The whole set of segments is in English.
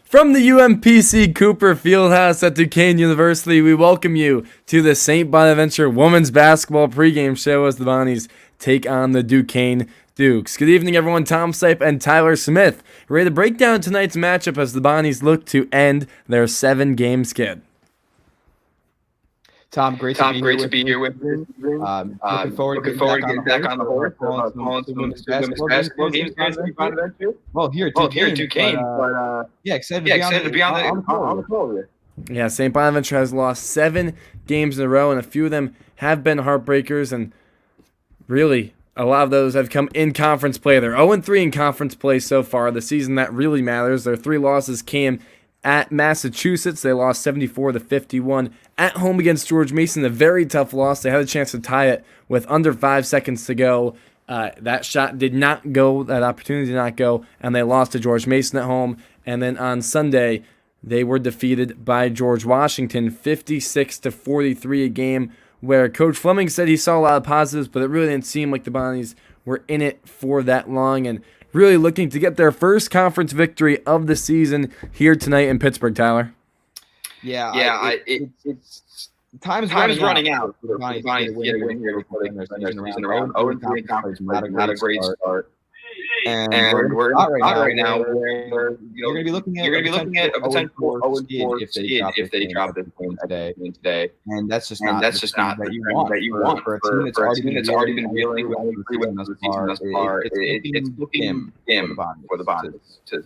From the UMPC Cooper Fieldhouse at Duquesne University, we welcome you to the St. Bonaventure Women's Basketball pregame show as the Bonnies take on the Duquesne Dukes. Good evening, everyone. Tom Sipe and Tyler Smith ready to break down tonight's matchup as the Bonnies look to end their 7-game skid. Tom, great to be here with you. Looking forward to getting back on the horse. Calling some basketball games against Bonaventure. Well, here at Duquesne, but excited to be on the call. Yeah, St. Bonaventure has lost 7 games in a row, and a few of them have been heartbreakers, and really a lot of those have come in conference play. They're 0-3 in conference play so far. The season that really matters. Their 3 losses came at Massachusetts. They lost 74-51 at home against George Mason. A very tough loss. They had a chance to tie it with under 5 seconds to go. That shot did not go. That opportunity did not go, and they lost to George Mason at home. And then on Sunday, they were defeated by George Washington 56-43, a game where Coach Fleming said he saw a lot of positives, but it really didn't seem like the Bonnies were in it for that long, and really looking to get their first conference victory of the season here tonight in Pittsburgh, Tyler. Time is running out for the Bonnies to get a win here before they finish their season around. 0-3 in conference, not a great start. And we're not right now where you're going to be looking at a potential 0-4 skid if they drop this game today. And that's just not that you want for a team that's already been reeling with only 3 wins this season thus far. It's looking dim for the Bonnies.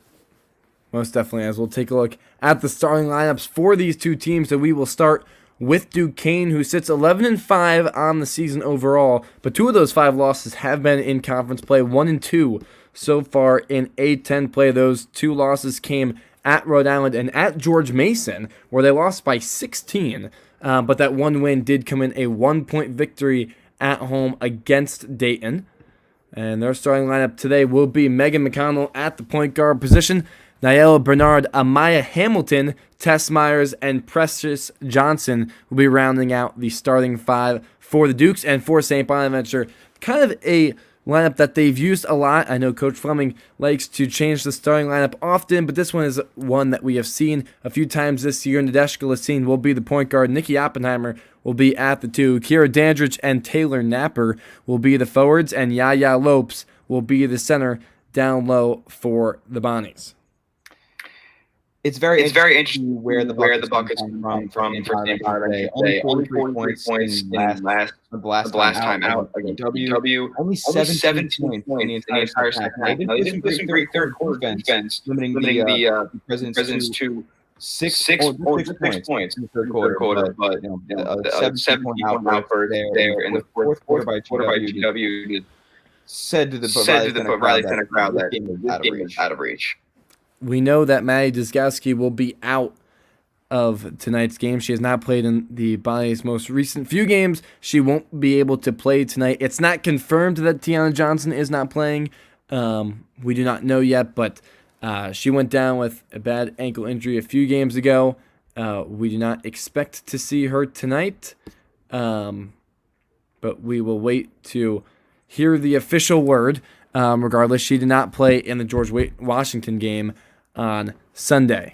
Most definitely, as we'll take a look at the starting lineups for these two teams, so we will start with Duquesne, who sits 11-5 on the season overall, but 2 of those 5 losses have been in conference play, 1-2 so far in A10 play. Those 2 losses came at Rhode Island and at George Mason, where they lost by 16, but that 1 win did come in a 1-point victory at home against Dayton. And their starting lineup today will be Megan McConnell at the point guard position, Niall Bernard, Amaya Hamilton, Tess Myers, and Precious Johnson will be rounding out the starting 5 for the Dukes. And for St. Bonaventure, kind of a lineup that they've used a lot. I know Coach Fleming likes to change the starting lineup often, but this one is one that we have seen a few times this year. Nadeshka Lassine will be the point guard. Nikki Oppenheimer will be at the 2. Kira Dandridge and Taylor Napper will be the forwards, and Yaya Lopes will be the center down low for the Bonnies. It's very interesting where the buckets come from for St. Bonaventure today. Only 43 points in the last time out against W. Only 17 points in the entire second half. They did some great third quarter defense, limiting the Presidents to 6 points in the third quarter. But a 17-point outburst there in the fourth quarter by GW said to the Riley Center crowd that this game is out of reach. We know that Maddie Dysgowski will be out of tonight's game. She has not played in the Bonnies' most recent few games. She won't be able to play tonight. It's not confirmed that Tiana Johnson is not playing. We do not know yet, but she went down with a bad ankle injury a few games ago. We do not expect to see her tonight, but we will wait to hear the official word. Regardless, she did not play in the George Washington game on Sunday.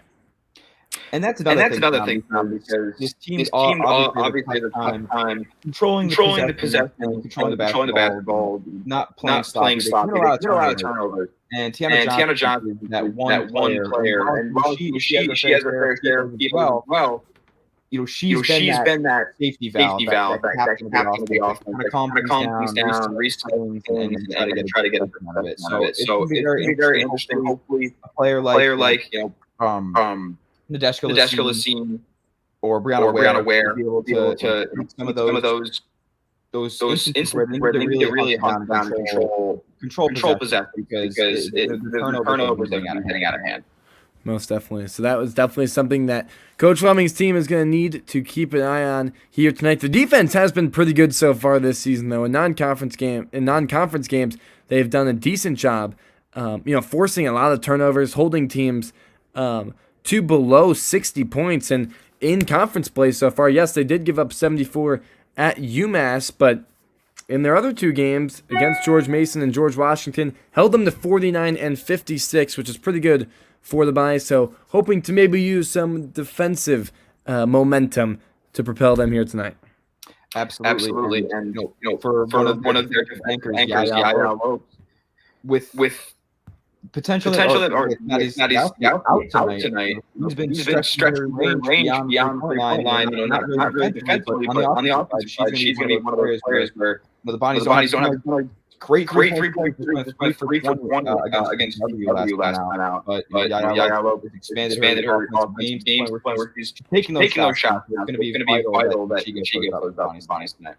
And that's another thing, because this team obviously has a tough time controlling the possession, controlling the basketball, not playing sloppy. They commit a lot of turnovers. And Tiana Johnson, that one player, and while she has her fair share as well. She's been that safety valve that can happen to the offense, kind of calm things down, reset things, and try to get out of it. So it's very interesting. Hopefully, a player like Nadeshka Lassine or Brianna Ware be able to some of those instances where they really hunt down and control possession because the turnovers are getting out of hand. Most definitely. So that was definitely something that Coach Fleming's team is going to need to keep an eye on here tonight. The defense has been pretty good so far this season, though. In non-conference games, they've done a decent job, forcing a lot of turnovers, holding teams to below 60 points. And in conference play so far, yes, they did give up 74 at UMass, but in their other 2 games against George Mason and George Washington, held them to 49 and 56, which is pretty good for the bye. So hoping to maybe use some defensive momentum to propel them here tonight. Absolutely. And for one of their anchors, Yaya Lopes, with potential that he's out tonight. He's been stretching her range beyond the point line. Not really defensively, but on the offensive side, she's going to be one of those players where the Bonnies don't have great 3-point shooting, 3 for 1 against W last time out. But Yaya Lopes expanded her offensive game to the point where she's taking those shots. It's going to be vital that she gets those Bonnies tonight.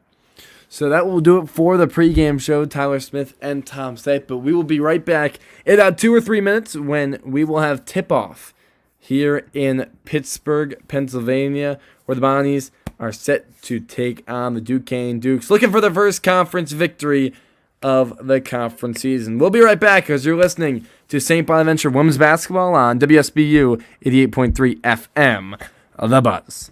So that will do it for the pregame show, Tyler Smith and Tom Stipe. But we will be right back in about 2 or 3 minutes when we will have tip-off here in Pittsburgh, Pennsylvania, where the Bonnies are set to take on the Duquesne Dukes, looking for the first conference victory of the conference season. We'll be right back as you're listening to St. Bonaventure Women's Basketball on WSBU 88.3 FM, The Buzz.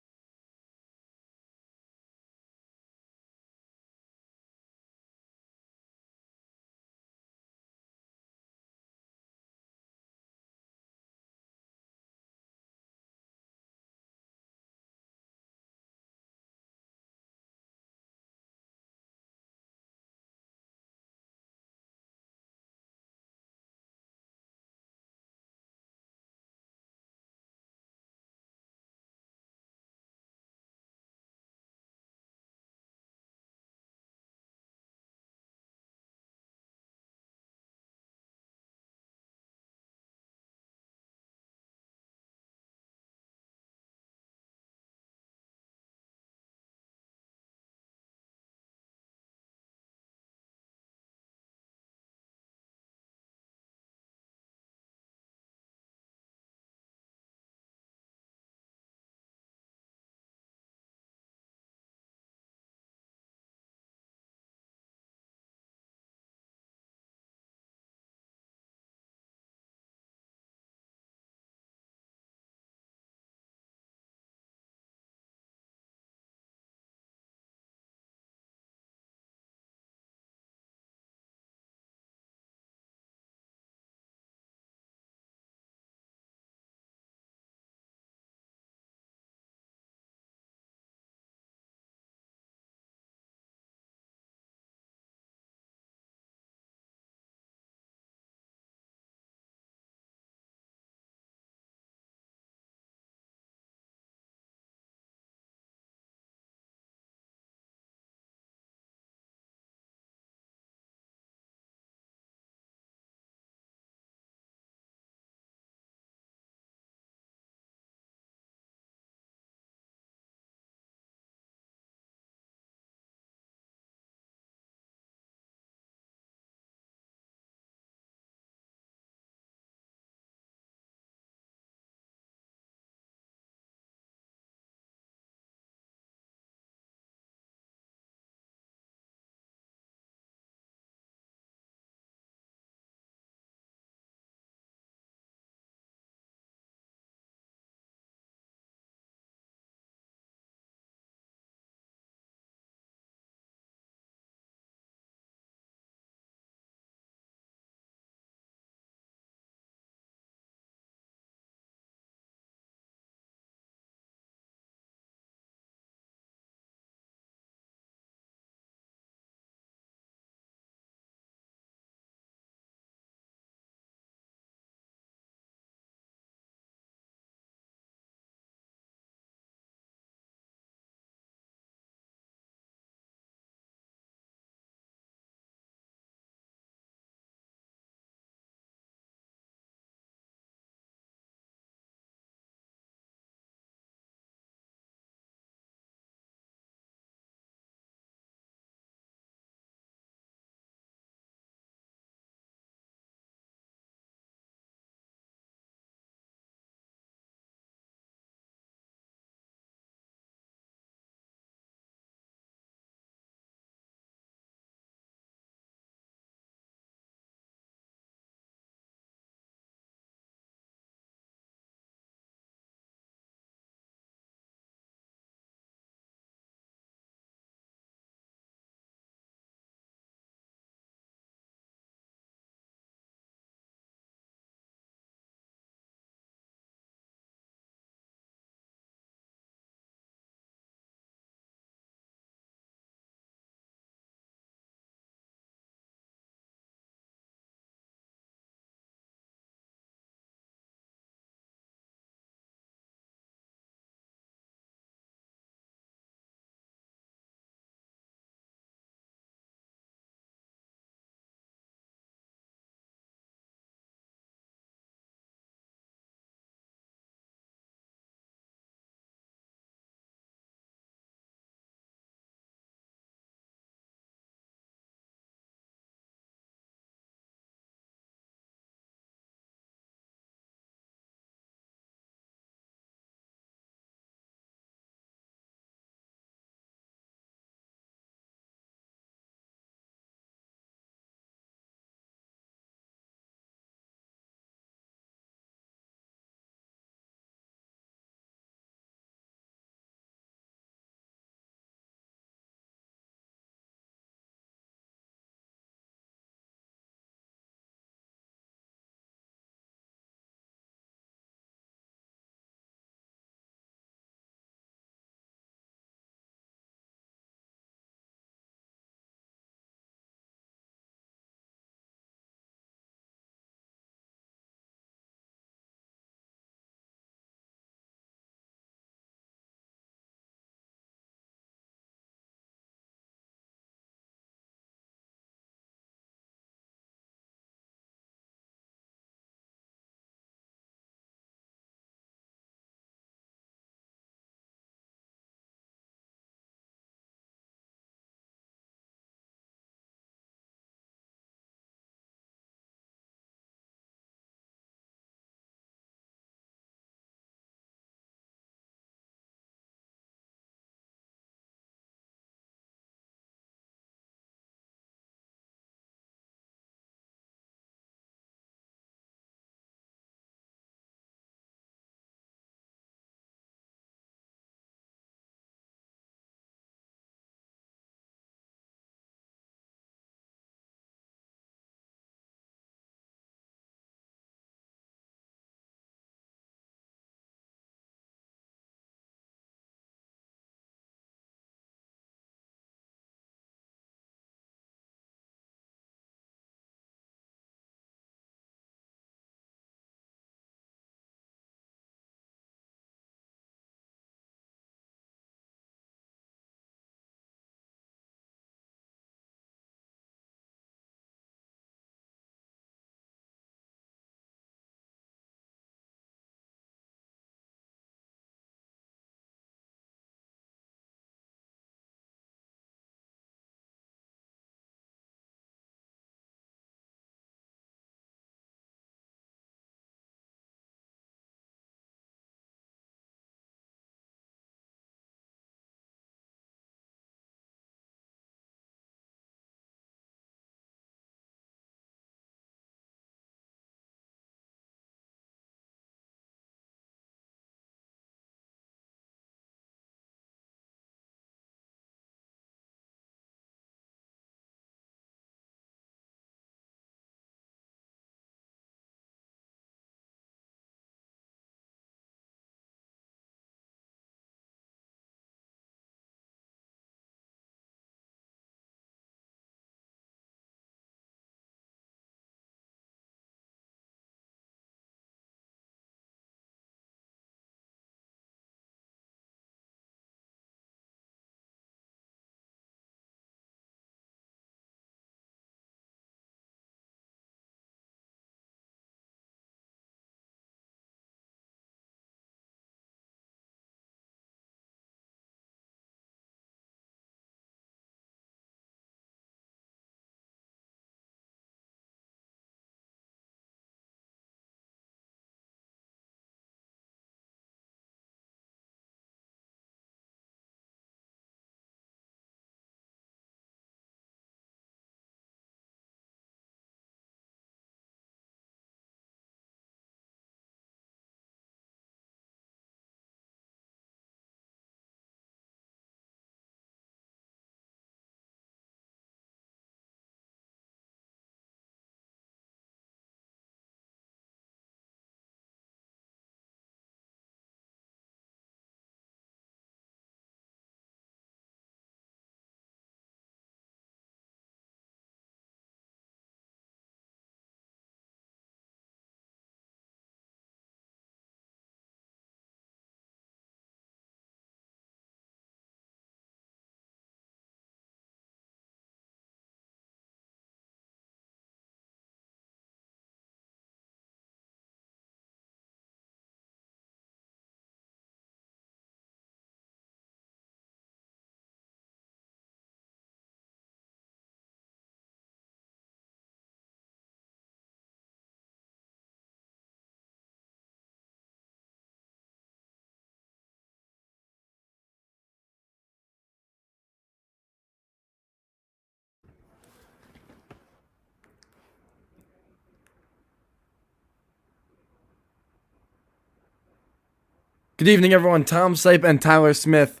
Good evening, everyone. Tom Sipe and Tyler Smith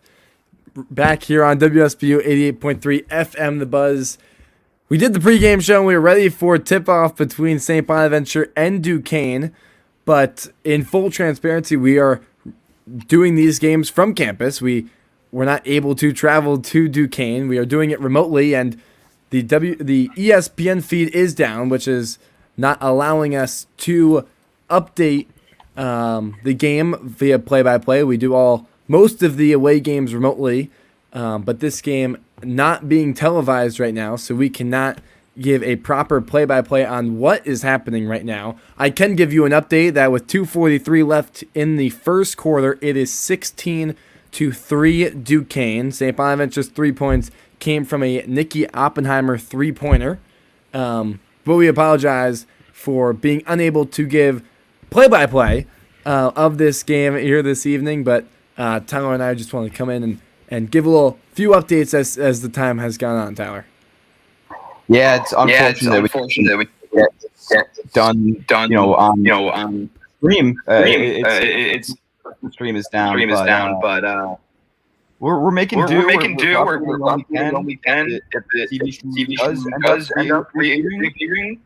back here on WSBU 88.3 FM, The Buzz. We did the pregame show, and we were ready for tip-off between St. Bonaventure and Duquesne, but in full transparency, we are doing these games from campus. We were not able to travel to Duquesne. We are doing it remotely, and the ESPN feed is down, which is not allowing us to update the game via play-by-play. We do most of the away games remotely, but this game not being televised right now, so we cannot give a proper play-by-play on what is happening right now. I can give you an update that with 2:43 left in the first quarter, it is 16-3 Duquesne. St. Bonaventure's 3 points came from a Nikki Oppenheimer three-pointer, but we apologize for being unable to give play-by-play of this game here this evening, but Tyler and I just want to come in and give a few updates as the time has gone on. Tyler. Yeah, it's unfortunate that we get done. On stream. The stream is down, but we're making do. We're doing what we can. If the TV does end up repeating,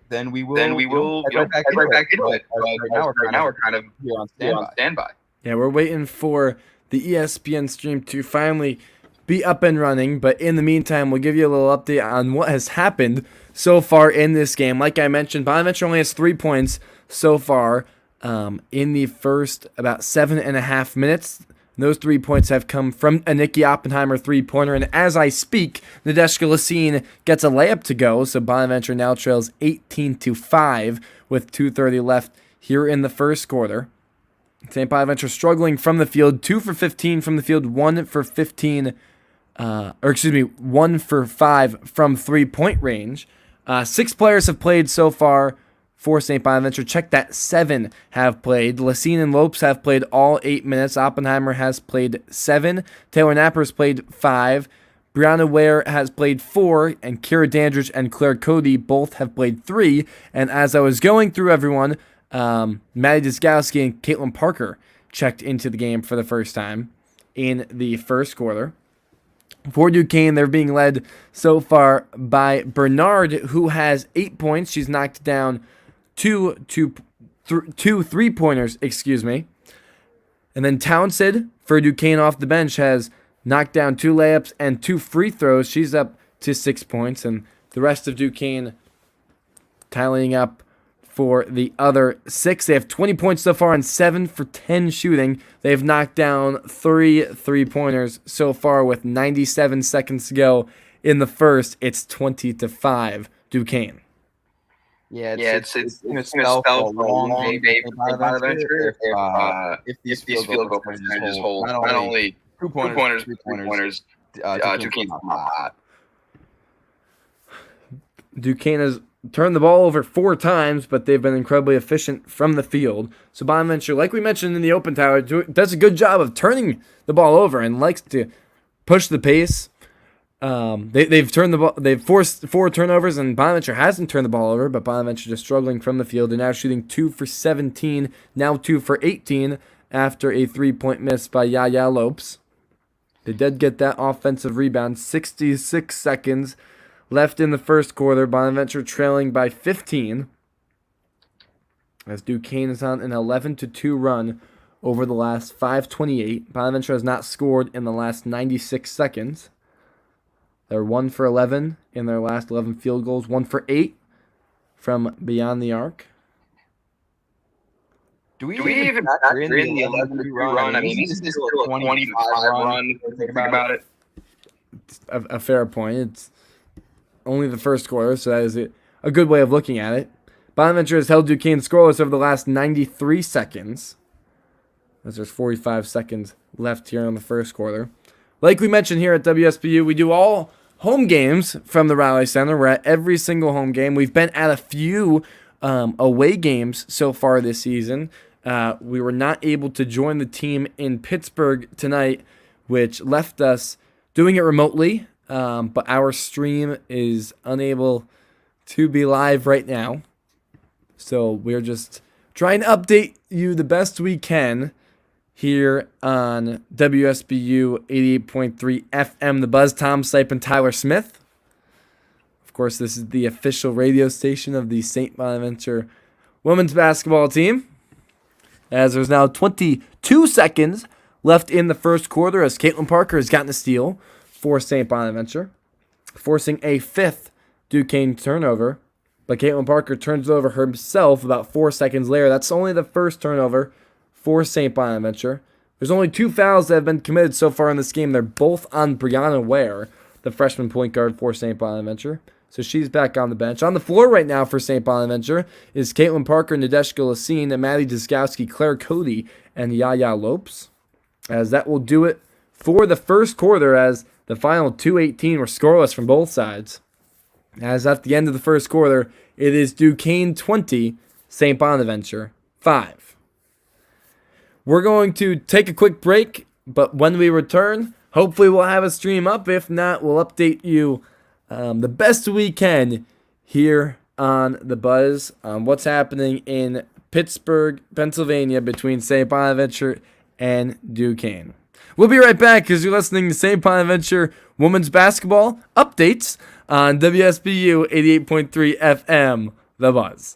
then we will get right back into it. Right now we're kind of on standby. Yeah, we're waiting for the ESPN stream to finally be up and running, but in the meantime, we'll give you a little update on what has happened so far in this game. Like I mentioned, Bonaventure only has 3 points so far in the first about 7.5 minutes. Those 3 points have come from a Nikki Oppenheimer three-pointer, and as I speak, Nadeshka Lacine gets a layup to go, so Bonaventure now trails 18-5 with 2:30 left here in the first quarter. St. Bonaventure struggling from the field, 2 for 15 from the field, 1 for 5 from three-point range. 6 players have played so far for St. Bonaventure. Check that, 7 have played. Lacine and Lopes have played all 8 minutes. Oppenheimer has played 7. Taylor Napper's played 5. Brianna Ware has played 4. And Kira Dandridge and Claire Cody both have played 3. And as I was going through everyone, Maddie Diskowski and Caitlin Parker checked into the game for the first time in the first quarter. For Duquesne, they're being led so far by Bernard, who has 8 points. She's knocked down two three-pointers, And then Townsend for Duquesne off the bench has knocked down 2 layups and 2 free throws. She's up to 6 points, and the rest of Duquesne tallying up for the other 6. They have 20 points so far and 7 for 10 shooting. They've knocked down 3 three-pointers so far with 97 seconds to go in the first. It's 20-5 Duquesne. Yeah, it's going to spell for a long day for Bonaventure if these field goal percentages hold. Not only two-pointers, three-pointers, Duquesne's not hot. Duquesne has turned the ball over 4 times, but they've been incredibly efficient from the field. So Bonaventure, like we mentioned in the open, Tyler, does a good job of turning the ball over and likes to push the pace. They've forced 4 turnovers, and Bonaventure hasn't turned the ball over, but Bonaventure just struggling from the field. They're now shooting 2 for 17, now 2 for 18 after a 3-point miss by Yaya Lopes. They did get that offensive rebound. 66 seconds left in the first quarter. Bonaventure trailing by 15 as Duquesne is on an 11-2 run over the last 5:28. Bonaventure has not scored in the last 96 seconds. They're 1 for 11 in their last 11 field goals, 1 for 8 from beyond the arc. Do we even factor in the 11-3 run? I mean, this is still a 25 run. Think about it. It's a fair point. It's only the first quarter, so that is a good way of looking at it. Bonaventure has held Duquesne scoreless over the last 93 seconds, as there's 45 seconds left here in the first quarter. Like we mentioned here at WSBU, we do all home games from the Raleigh Center. We're at every single home game. We've been at a few away games so far this season. We were not able to join the team in Pittsburgh tonight, which left us doing it remotely, but our stream is unable to be live right now. So we're just trying to update you the best we can here on WSBU 88.3 FM, The Buzz. Tom Sipe and Tyler Smith. Of course, this is the official radio station of the St. Bonaventure women's basketball team. As there's now 22 seconds left in the first quarter, as Caitlin Parker has gotten a steal for St. Bonaventure, forcing a fifth Duquesne turnover. But Caitlin Parker turns it over herself about 4 seconds later. That's only the first turnover for St. Bonaventure. There's only 2 fouls that have been committed so far in this game. They're both on Brianna Ware, the freshman point guard for St. Bonaventure. So she's back on the bench. On the floor right now for St. Bonaventure is Caitlin Parker, Nadeshka Lassine, Maddie Dziskowski, Claire Cody, and Yaya Lopes. As that will do it for the first quarter, as the final 2:18 were scoreless from both sides. As at the end of the first quarter, it is Duquesne 20, St. Bonaventure 5. We're going to take a quick break, but when we return, hopefully we'll have a stream up. If not, we'll update you the best we can here on The Buzz on what's happening in Pittsburgh, Pennsylvania between St. Bonaventure and Duquesne. We'll be right back because you're listening to St. Bonaventure women's basketball updates on WSBU 88.3 FM, The Buzz.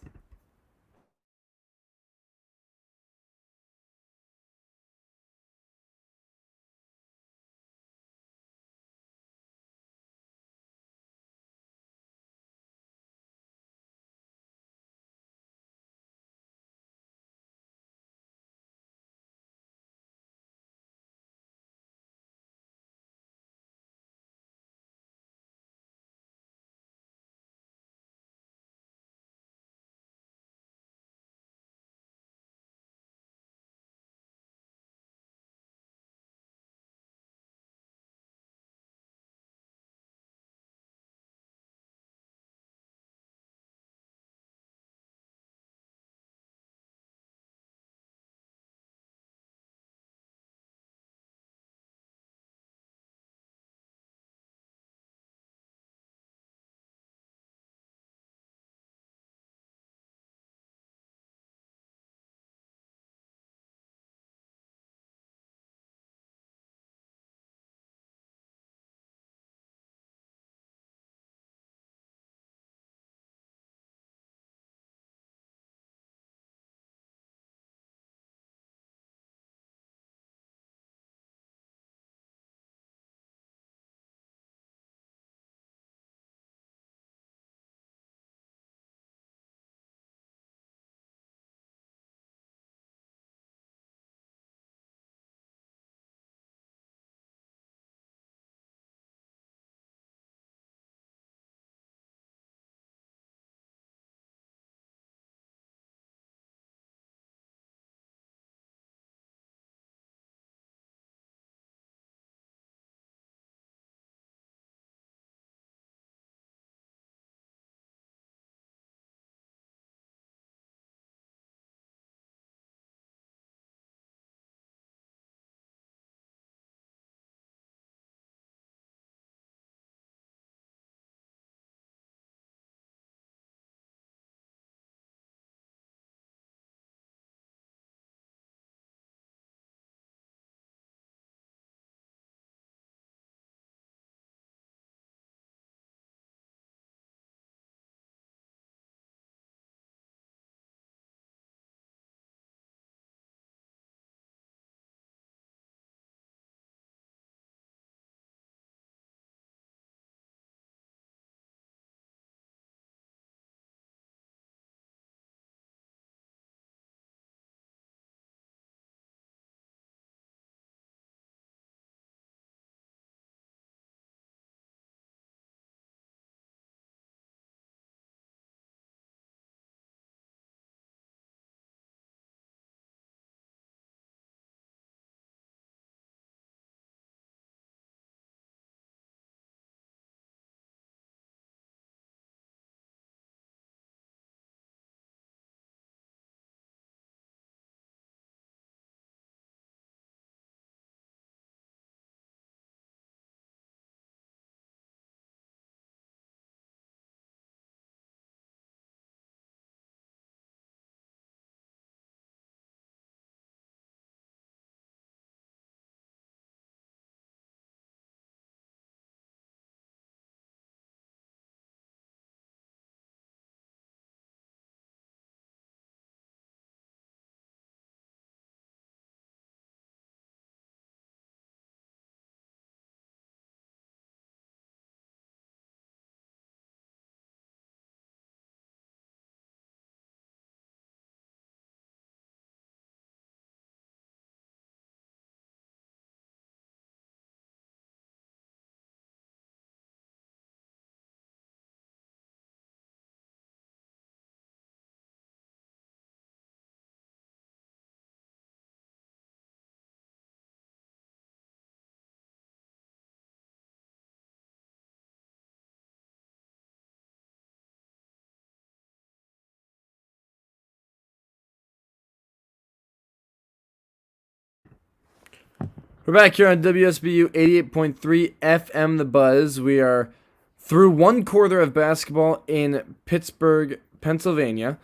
We're back here on WSBU 88.3 FM The Buzz. We are through one quarter of basketball in Pittsburgh, Pennsylvania,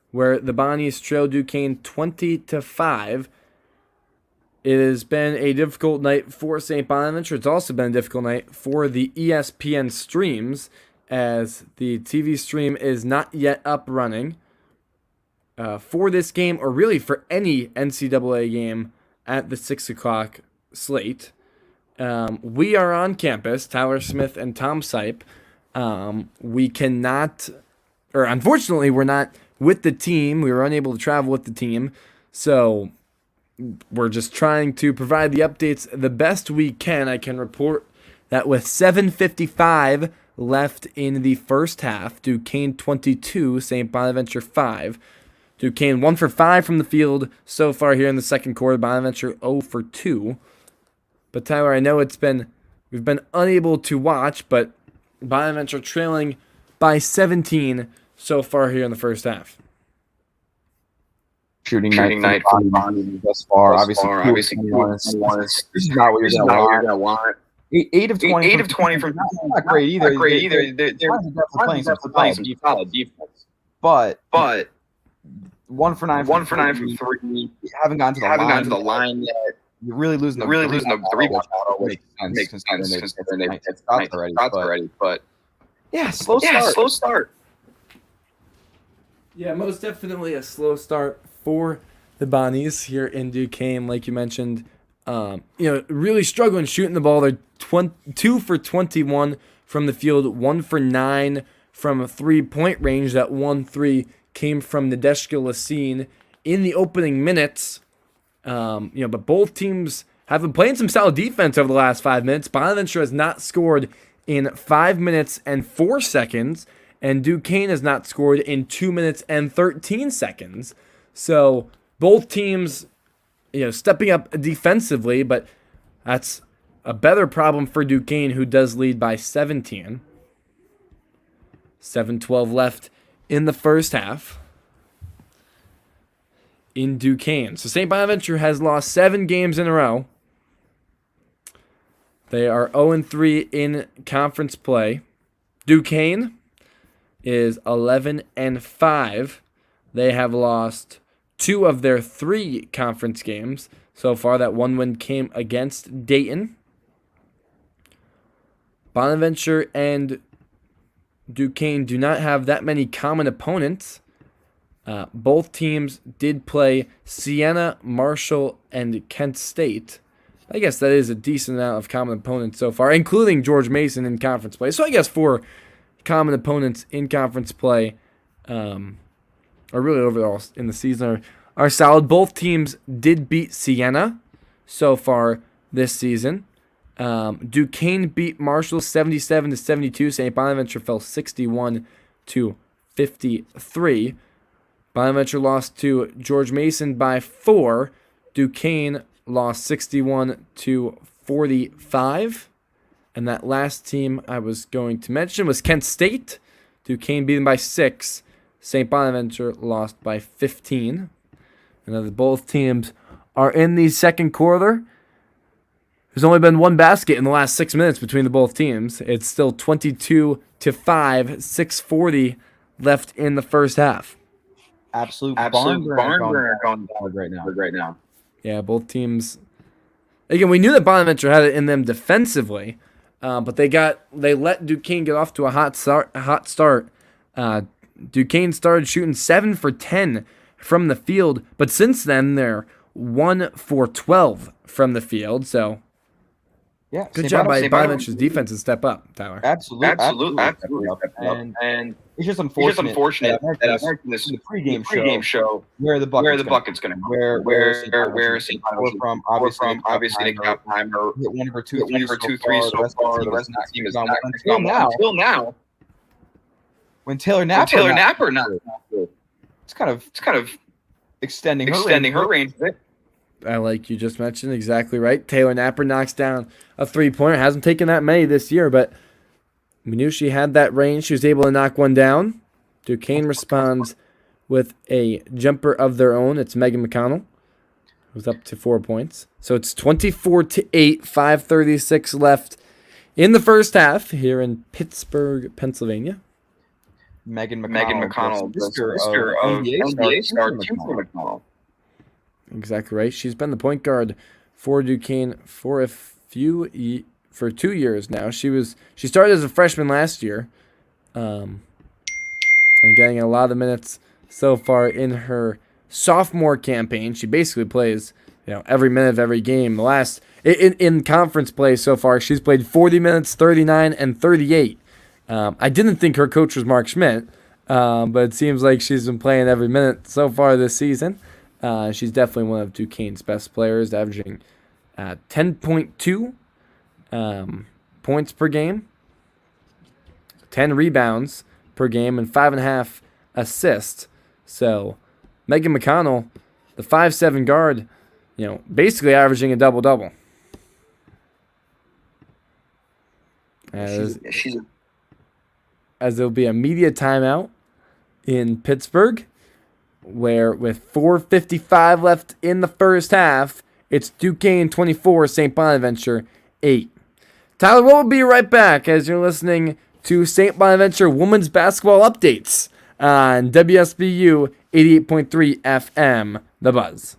where the Bonnies trail Duquesne 20-5. It has been a difficult night for St. Bonaventure. It's also been a difficult night for the ESPN streams, as the TV stream is not yet up running for this game, or really for any NCAA game at the 6 o'clock slate. We are on campus, Tyler Smith and Tom Sipe. We cannot, or unfortunately, we're not with the team. We were unable to travel with the team, so we're just trying to provide the updates the best we can. I can report that with 7:55 left in the first half, Duquesne 22, St. Bonaventure 5. Duquesne 1 for 5 from the field so far here in the second quarter. Bonaventure 0 for 2. But Tyler, I know we've been unable to watch, but Bonaventure trailing by 17 so far here in the first half. Shooting night for Bonnies thus far. Obviously, 21 is this is not what you're going to want. 8 of 20 from not great either. They're playing some solid defense. But 1 for 9 from 3. Haven't gotten to the line yet. You're really losing the rebound battle, which makes sense considering they've hit shots already. But yeah, slow start. Yeah, most definitely a slow start for the Bonnies here in Duquesne, like you mentioned. Really struggling shooting the ball. They're 2 for 21 from the field, 1 for 9 from a 3-point range. That 1-3 came from Nadeshka Lassine in the opening minutes. But both teams have been playing some solid defense over the last 5 minutes. Bonaventure has not scored in 5 minutes and 4 seconds, and Duquesne has not scored in 2 minutes and 13 seconds. So both teams, stepping up defensively, but that's a better problem for Duquesne, who does lead by 17. 7:12 left in the first half in Duquesne. So St. Bonaventure has lost 7 games in a row. They are 0-3 in conference play. Duquesne is 11-5. They have lost 2 of their 3 conference games so far. That one win came against Dayton. Bonaventure and Duquesne do not have that many common opponents. Both teams did play Siena, Marshall, and Kent State. I guess that is a decent amount of common opponents so far, including George Mason in conference play. So I guess 4 common opponents in conference play, or really overall in the season, are solid. Both teams did beat Siena so far this season. Duquesne beat Marshall 77-72. St. Bonaventure fell 61-53. Bonaventure lost to George Mason by 4. Duquesne lost 61-45. And that last team I was going to mention was Kent State. Duquesne beat them by 6. St. Bonaventure lost by 15. And both teams are in the second quarter. There's only been 1 basket in the last 6 minutes between the both teams. It's still 22-5, 6:40 left in the first half. Absolute barn burner going right now. Yeah, both teams. Again, we knew that Bonaventure had it in them defensively, but they let Duquesne get off to a hot start. Duquesne started shooting 7 for 10 from the field, but since then they're 1 for 12 from the field. So, yeah, good job by Bonaventure's defense to step up, Tyler. Absolutely. And it's just unfortunate that I've mentioned this in the pregame show where the bucket's going to come. Where St. Bonaventure from. Obviously, they got time or hit 1 or 2 threes so far. The rest of the team is not until now. When Taylor Napper not it's kind of extending her range a bit. Like you just mentioned, exactly right. Taylor Napper knocks down a 3-pointer. Hasn't taken that many this year, but we knew she had that range. She was able to knock one down. Duquesne responds with a jumper of their own. It's Megan McConnell. It was up to 4 points. So it's 24-8, 5:36 left in the first half here in Pittsburgh, Pennsylvania. Megan McConnell, the sister of NBA star Timothy McConnell. Exactly right. She's been the point guard for Duquesne for 2 years now. She started as a freshman last year, and getting a lot of minutes so far in her sophomore campaign. She basically plays, every minute of every game. The last in conference play so far, she's played 40 minutes, 39, and 38. I didn't think her coach was Mark Schmidt, but it seems like she's been playing every minute so far this season. She's definitely one of Duquesne's best players, averaging 10.2 points per game, 10 rebounds per game, and 5.5 assists. So Megan McConnell, the 5'7" guard, basically averaging a double-double. As there'll be a media timeout in Pittsburgh, where with 4:55 left in the first half, it's Duquesne 24, St. Bonaventure 8. Tyler, we'll be right back as you're listening to St. Bonaventure women's basketball updates on WSBU 88.3 FM, The Buzz.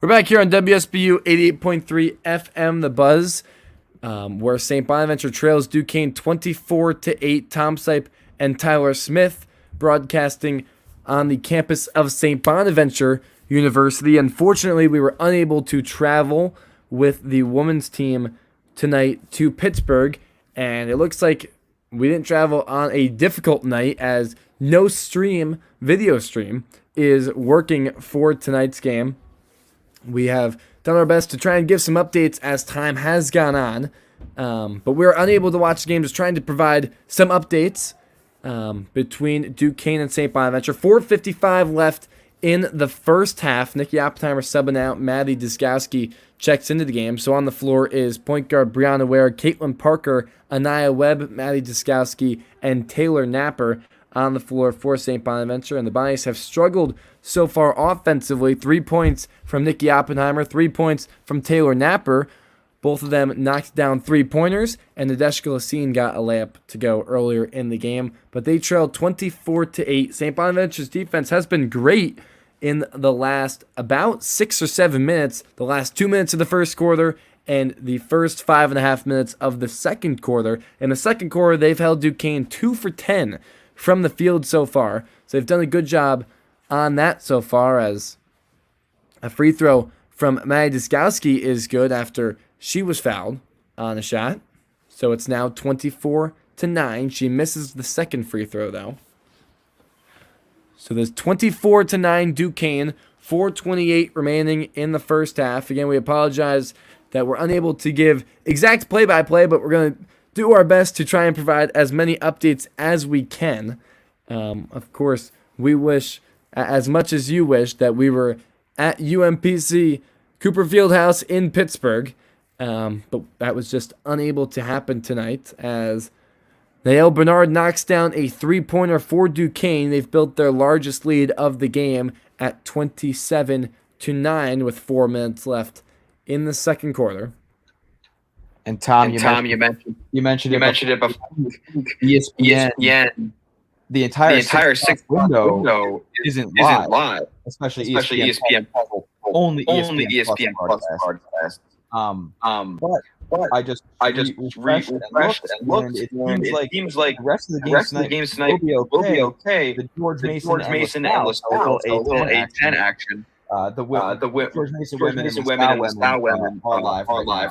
We're back here on WSBU 88.3 FM, The Buzz, where St. Bonaventure trails Duquesne 24-8. Tom Sipe and Tyler Smith broadcasting on the campus of St. Bonaventure University. Unfortunately, we were unable to travel with the women's team tonight to Pittsburgh, and it looks like we didn't travel on a difficult night as no video stream, is working for tonight's game. We have done our best to try and give some updates as time has gone on, but we're unable to watch the game, just trying to provide some updates between Duquesne and St. Bonaventure. 4:55 left in the first half. Nikki Oppenheimer subbing out. Maddie Diskowski checks into the game. So on the floor is point guard Brianna Ware, Caitlin Parker, Anaya Webb, Maddie Diskowski, and Taylor Napper on the floor for St. Bonaventure. And the Bonnies have struggled so far offensively. 3 points from Nikki Oppenheimer, 3 points from Taylor Napper. Both of them knocked down three-pointers, and Nadeshka Lassine got a layup to go earlier in the game. But they trailed 24-8. St. Bonaventure's defense has been great in the last about 6 or 7 minutes, the last 2 minutes of the first quarter and the first 5.5 minutes of the second quarter. In the second quarter, they've held Duquesne 2 for 10 from the field so far. So they've done a good job on that so far, as a free throw from Maddie Diskowski is good after she was fouled on a shot. So it's now 24-10 24-9. She misses the second free throw, though. So there's 24-9 Duquesne, 4:28 remaining in the first half. Again, we apologize that we're unable to give exact play-by-play, but we're going to do our best to try and provide as many updates as we can. Of course, we wish, as much as you wish, that we were at UMPC Cooper Fieldhouse in Pittsburgh, but that was just unable to happen tonight as Nael Bernard knocks down a three-pointer for Duquesne. They've built their largest lead of the game at 27-9 with 4 minutes left in the second quarter. And Tom, you mentioned it before. ESPN. The entire sixth window isn't live, especially ESPN. Only ESPN Plus broadcast. But I just refreshed and looked. It seems like the rest of the games tonight will be okay. The George Mason and LaSalle, a little A10 action. The George Mason women and LaSalle women are live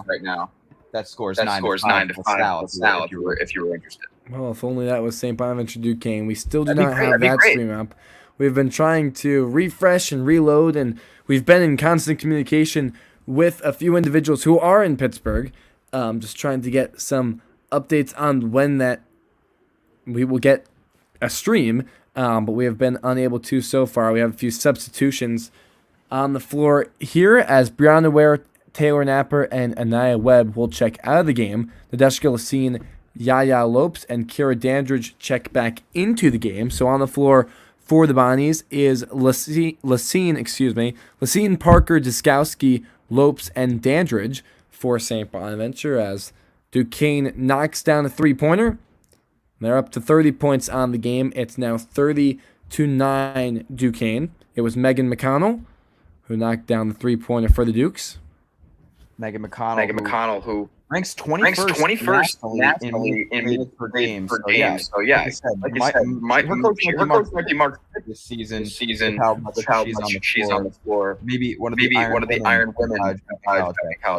right now. That scores 9-5 LaSalle if you were interested. Well, if only that was St. Bonaventure Duquesne. We still do not have that stream up. We've been trying to refresh and reload, and we've been in constant communication with a few individuals who are in Pittsburgh, just trying to get some updates on when that we will get a stream, but we have been unable to so far. We have a few substitutions on the floor here as Brianna Ware, Taylor Napper, and Anaya Webb will check out of the game. Nadeshka Lacine, Yaya Lopes, and Kira Dandridge check back into the game. So on the floor for the Bonnies is Lacine, Parker, Diskowski, Lopes, and Dandridge for St. Bonaventure as Duquesne knocks down a three-pointer. They're up to 30 points on the game. It's now 30-9 Duquesne. It was Megan McConnell who knocked down the three-pointer for the Dukes. Megan McConnell, who ranks 21st nationally in minutes per game. So yeah, like I said, her coach might be marked this season with how much she's on the floor. Maybe one of the Iron Women in college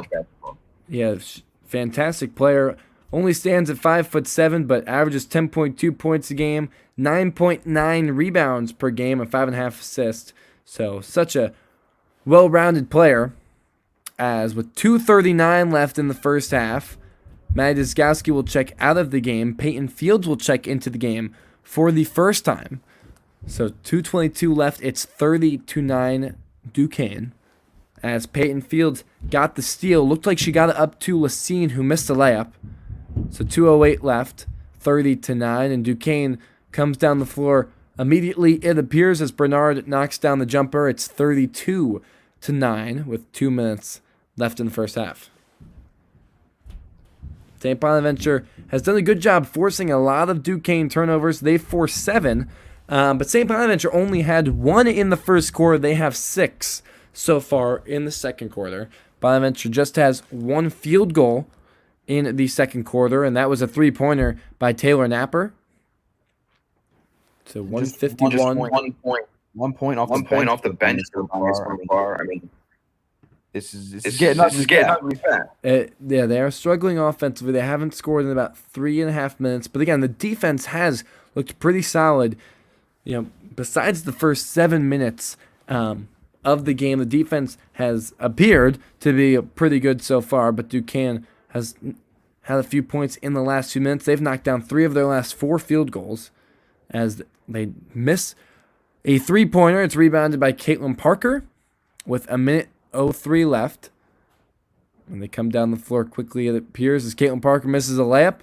basketball. Yeah, fantastic player. Only stands at 5'7", but averages 10.2 points a game, 9.9 rebounds per game, and 5.5 assists. So such a well-rounded player. As with 2:39 left in the first half, Maddie Diskowski will check out of the game. Peyton Fields will check into the game for the first time. So 2:22 left. It's 30-9 Duquesne. As Peyton Fields got the steal. Looked like she got it up to Lacine, who missed the layup. So 2:08 left. 30-9. And Duquesne comes down the floor immediately, it appears, as Bernard knocks down the jumper. It's 32-9 with 2 minutes left in the first half. St. Bonaventure has done a good job forcing a lot of Duquesne turnovers. They forced 7, but St. Bonaventure only had 1 in the first quarter. They have 6 so far in the second quarter. Bonaventure just has 1 field goal in the second quarter, and that was a three-pointer by Taylor Napper. So 151. 1 point off the bench so far. I mean, this is getting ugly fast. Yeah, they are struggling offensively. They haven't scored in about 3.5 minutes. But again, the defense has looked pretty solid. You know, besides the first 7 minutes of the game, the defense has appeared to be pretty good so far. But Duquesne has had a few points in the last few minutes. They've knocked down 3 of their last 4 field goals as they miss a three-pointer. It's rebounded by Caitlin Parker with 1:03 left. And they come down the floor quickly, it appears, as Caitlin Parker misses a layup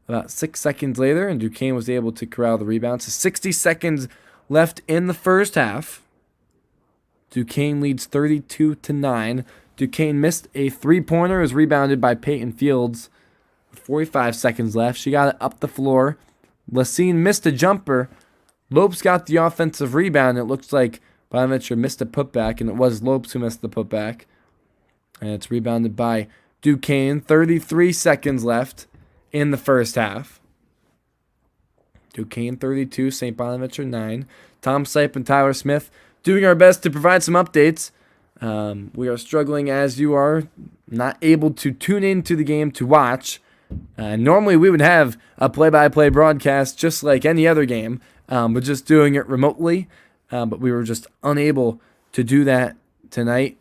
about 6 seconds later, and Duquesne was able to corral the rebound. So 60 seconds left in the first half. Duquesne leads 32-9. Duquesne missed a three-pointer, was rebounded by Peyton Fields with 45 seconds left. She got it up the floor. Lacine missed a jumper. Lopes got the offensive rebound. It looks like Bonaventure missed a putback, and it was Lopes who missed the putback. And it's rebounded by Duquesne. 33 seconds left in the first half. Duquesne 32, St. Bonaventure 9. Tom Sipe and Tyler Smith doing our best to provide some updates. We are struggling, as you are, not able to tune into the game to watch. Normally we would have a play-by-play broadcast just like any other game, but just doing it remotely. But we were just unable to do that tonight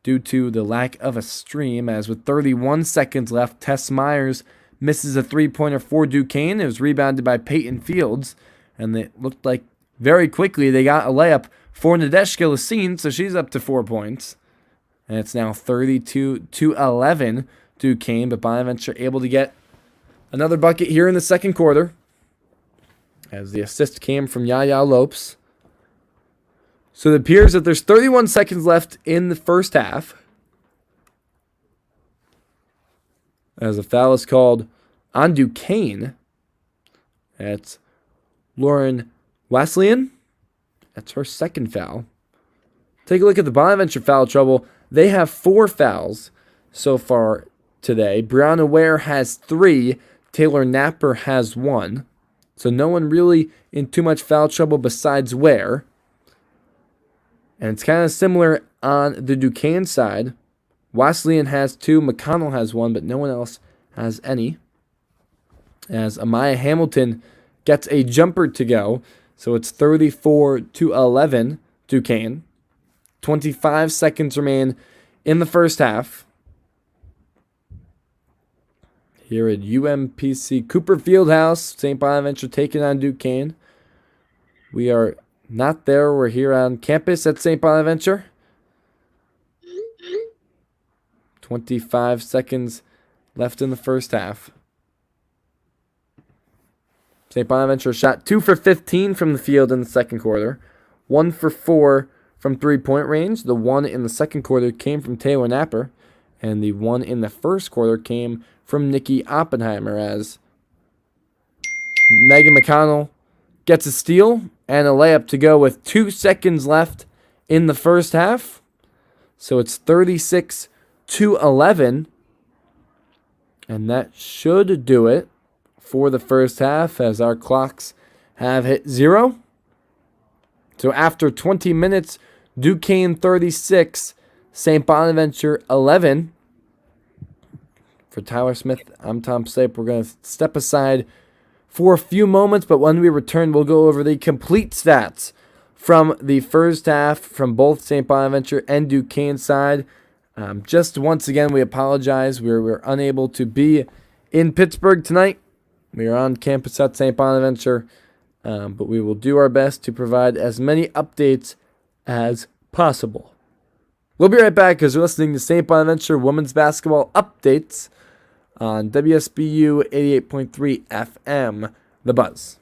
due to the lack of a stream, as with 31 seconds left, Tess Myers misses a three-pointer for Duquesne. It was rebounded by Peyton Fields, and it looked like very quickly they got a layup for Nadeshka Lacine, so she's up to 4 points. And it's now 32-11 Duquesne, but Bonaventure able to get another bucket here in the second quarter, as the assist came from Yaya Lopes. So it appears that there's 31 seconds left in the first half, as a foul is called on Duquesne. That's Lauren Wesleyan. That's her second foul. Take a look at the Bonaventure foul trouble. They have 4 fouls so far today. Brianna Ware has 3. Taylor Napper has 1. So no one really in too much foul trouble besides Ware. And it's kind of similar on the Duquesne side. Wesleyan has 2. McConnell has 1, but no one else has any. As Amaya Hamilton gets a jumper to go. So it's 34-11 Duquesne. 25 seconds remain in the first half. Here at UMPC Cooper Fieldhouse, St. Bonaventure taking on Duquesne. We are not there. We're here on campus at St. Bonaventure. 25 seconds left in the first half. St. Bonaventure shot 2 for 15 from the field in the second quarter. 1 for 4 from three-point range. The 1 in the second quarter came from Taylor Napper, and the 1 in the first quarter came from Nikki Oppenheimer, as Megan McConnell gets a steal and a layup to go with 2 seconds left in the first half. So it's 36-11, and that should do it for the first half, as our clocks have hit 0. So after 20 minutes, Duquesne 36, St. Bonaventure 11. For Tyler Smith, I'm Tom Sape. We're going to step aside for a few moments, but when we return, we'll go over the complete stats from the first half from both St. Bonaventure and Duquesne side. Just once again, we apologize. We're unable to be in Pittsburgh tonight. We are on campus at St. Bonaventure, but we will do our best to provide as many updates as possible. We'll be right back as you're listening to St. Bonaventure Women's Basketball Updates on WSBU 88.3 FM, The Buzz.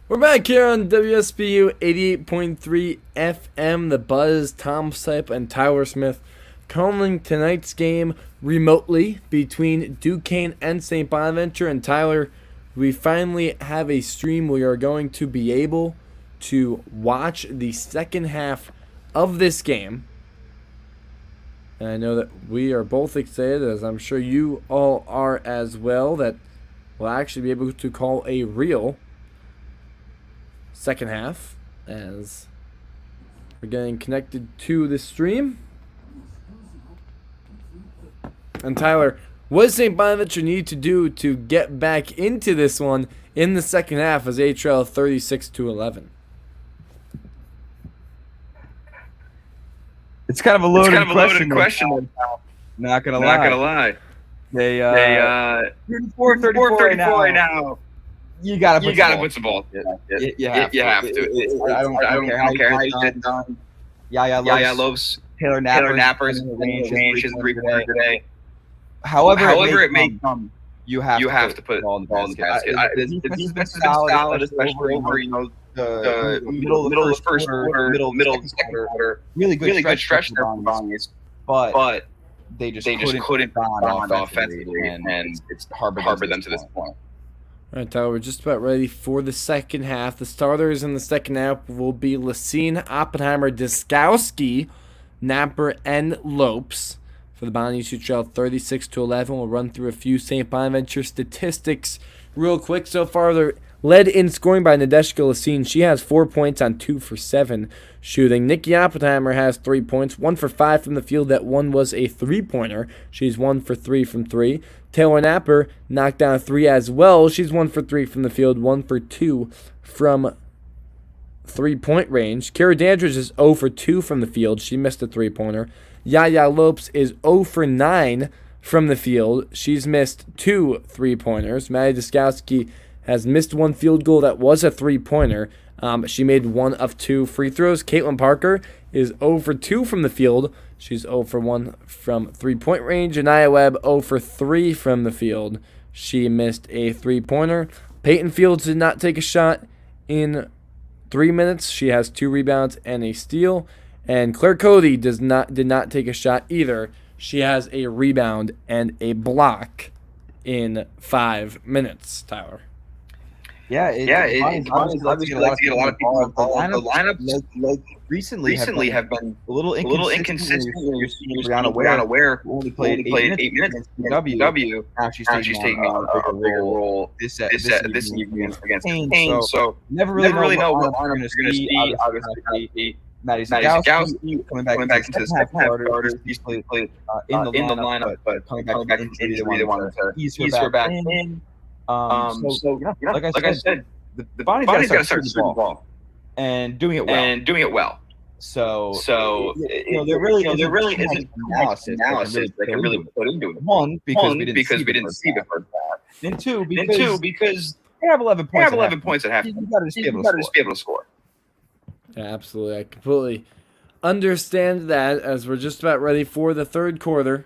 We're back here on WSBU 88.3 FM. The Buzz, Tom Sipe, and Tyler Smith calling tonight's game remotely between Duquesne and St. Bonaventure. And Tyler, we finally have a stream. We are going to be able to watch the second half of this game. And I know that we are both excited, as I'm sure you all are as well, that we'll actually be able to call a real second half as we're getting connected to the stream. And Tyler, what does St. Bonaventure need to do to get back into this one in the second half as they trail 36-11? It's kind of a loaded question. Not gonna lie. They 34 right now. You gotta put some ball. You have to. I don't care how you get it done. Yaya loves Taylor Nappers range his 3-pointer today. However it may come, you have to put it all in the basket. The defense has been solid, especially over the middle of the first quarter, middle of the second quarter. Really good stretch there for Bonnies, but they just couldn't bond offensively, and it's harbored them to this point. All right, Tyler, we're just about ready for the second half. The starters in the second half will be Lacine, Oppenheimer, Diskowski, Napper, and Lopes. For the Bonnies, who trail 36-11, we'll run through a few St. Bonaventure statistics real quick. So far, they're led in scoring by Nadeshka Lacine. She has 4 points on 2 for 7 shooting. Nikki Oppenheimer has 3 points, 1 for 5 from the field. That one was a 3-pointer. She's 1 for 3 from 3. Taylor Napper knocked down a 3 as well. She's 1 for 3 from the field, 1 for 2 from 3-point range. Kara Dandridge is 0 for 2 from the field. She missed a 3-pointer. Yaya Lopes is 0 for 9 from the field. She's missed 2 3-pointers. Maddie Diskowski has missed 1 field goal that was a 3-pointer. She made 1 of 2 free throws. Caitlin Parker is 0 for 2 from the field. She's 0 for 1 from 3-point range. Anaya Webb 0 for 3 from the field. She missed a 3-pointer. Peyton Fields did not take a shot in 3 minutes. She has 2 rebounds and a steal. And Claire Cody did not take a shot either. She has a rebound and a block in 5 minutes, Tyler. It's obviously like to get a lot of people involved. The lineups recently have been a little inconsistent. You're seeing Brianna Ware only played 8 minutes against W. Now she's taking on a bigger role this evening against Duquesne. So never really know what lineup you're going to see. Obviously, Maddie Zagowski coming back into the second half starters. He's played in the lineup, but coming back into injury, they wanted to ease her back in. Like I said, the Bonnie's got to start shooting the ball and doing it well. So there really isn't analysis that can really put into it. One, because we didn't see the first half. And two, because they have 11 points at half. You got to just be able to score. Yeah, absolutely. I completely understand that, as we're just about ready for the third quarter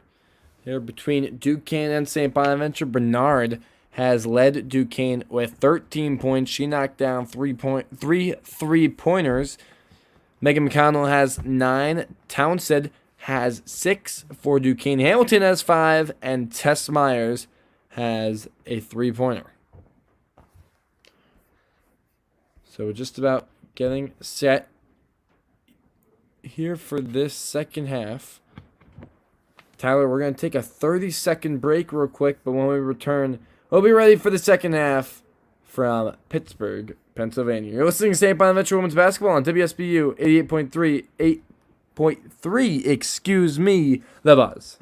here between Duquesne and St. Bonaventure. Bernard has led Duquesne with 13 points. She knocked down 3 3-pointers. Megan McConnell has 9. Townsend has 6 for Duquesne. Hamilton has 5. And Tess Myers has a 3-pointer. So we're just about getting set here for this second half. Tyler, we're going to take a 30-second break real quick, but when we return, we'll be ready for the second half from Pittsburgh, Pennsylvania. You're listening to St. Bonaventure Women's Basketball on WSBU 88.3, 8.3, The Buzz.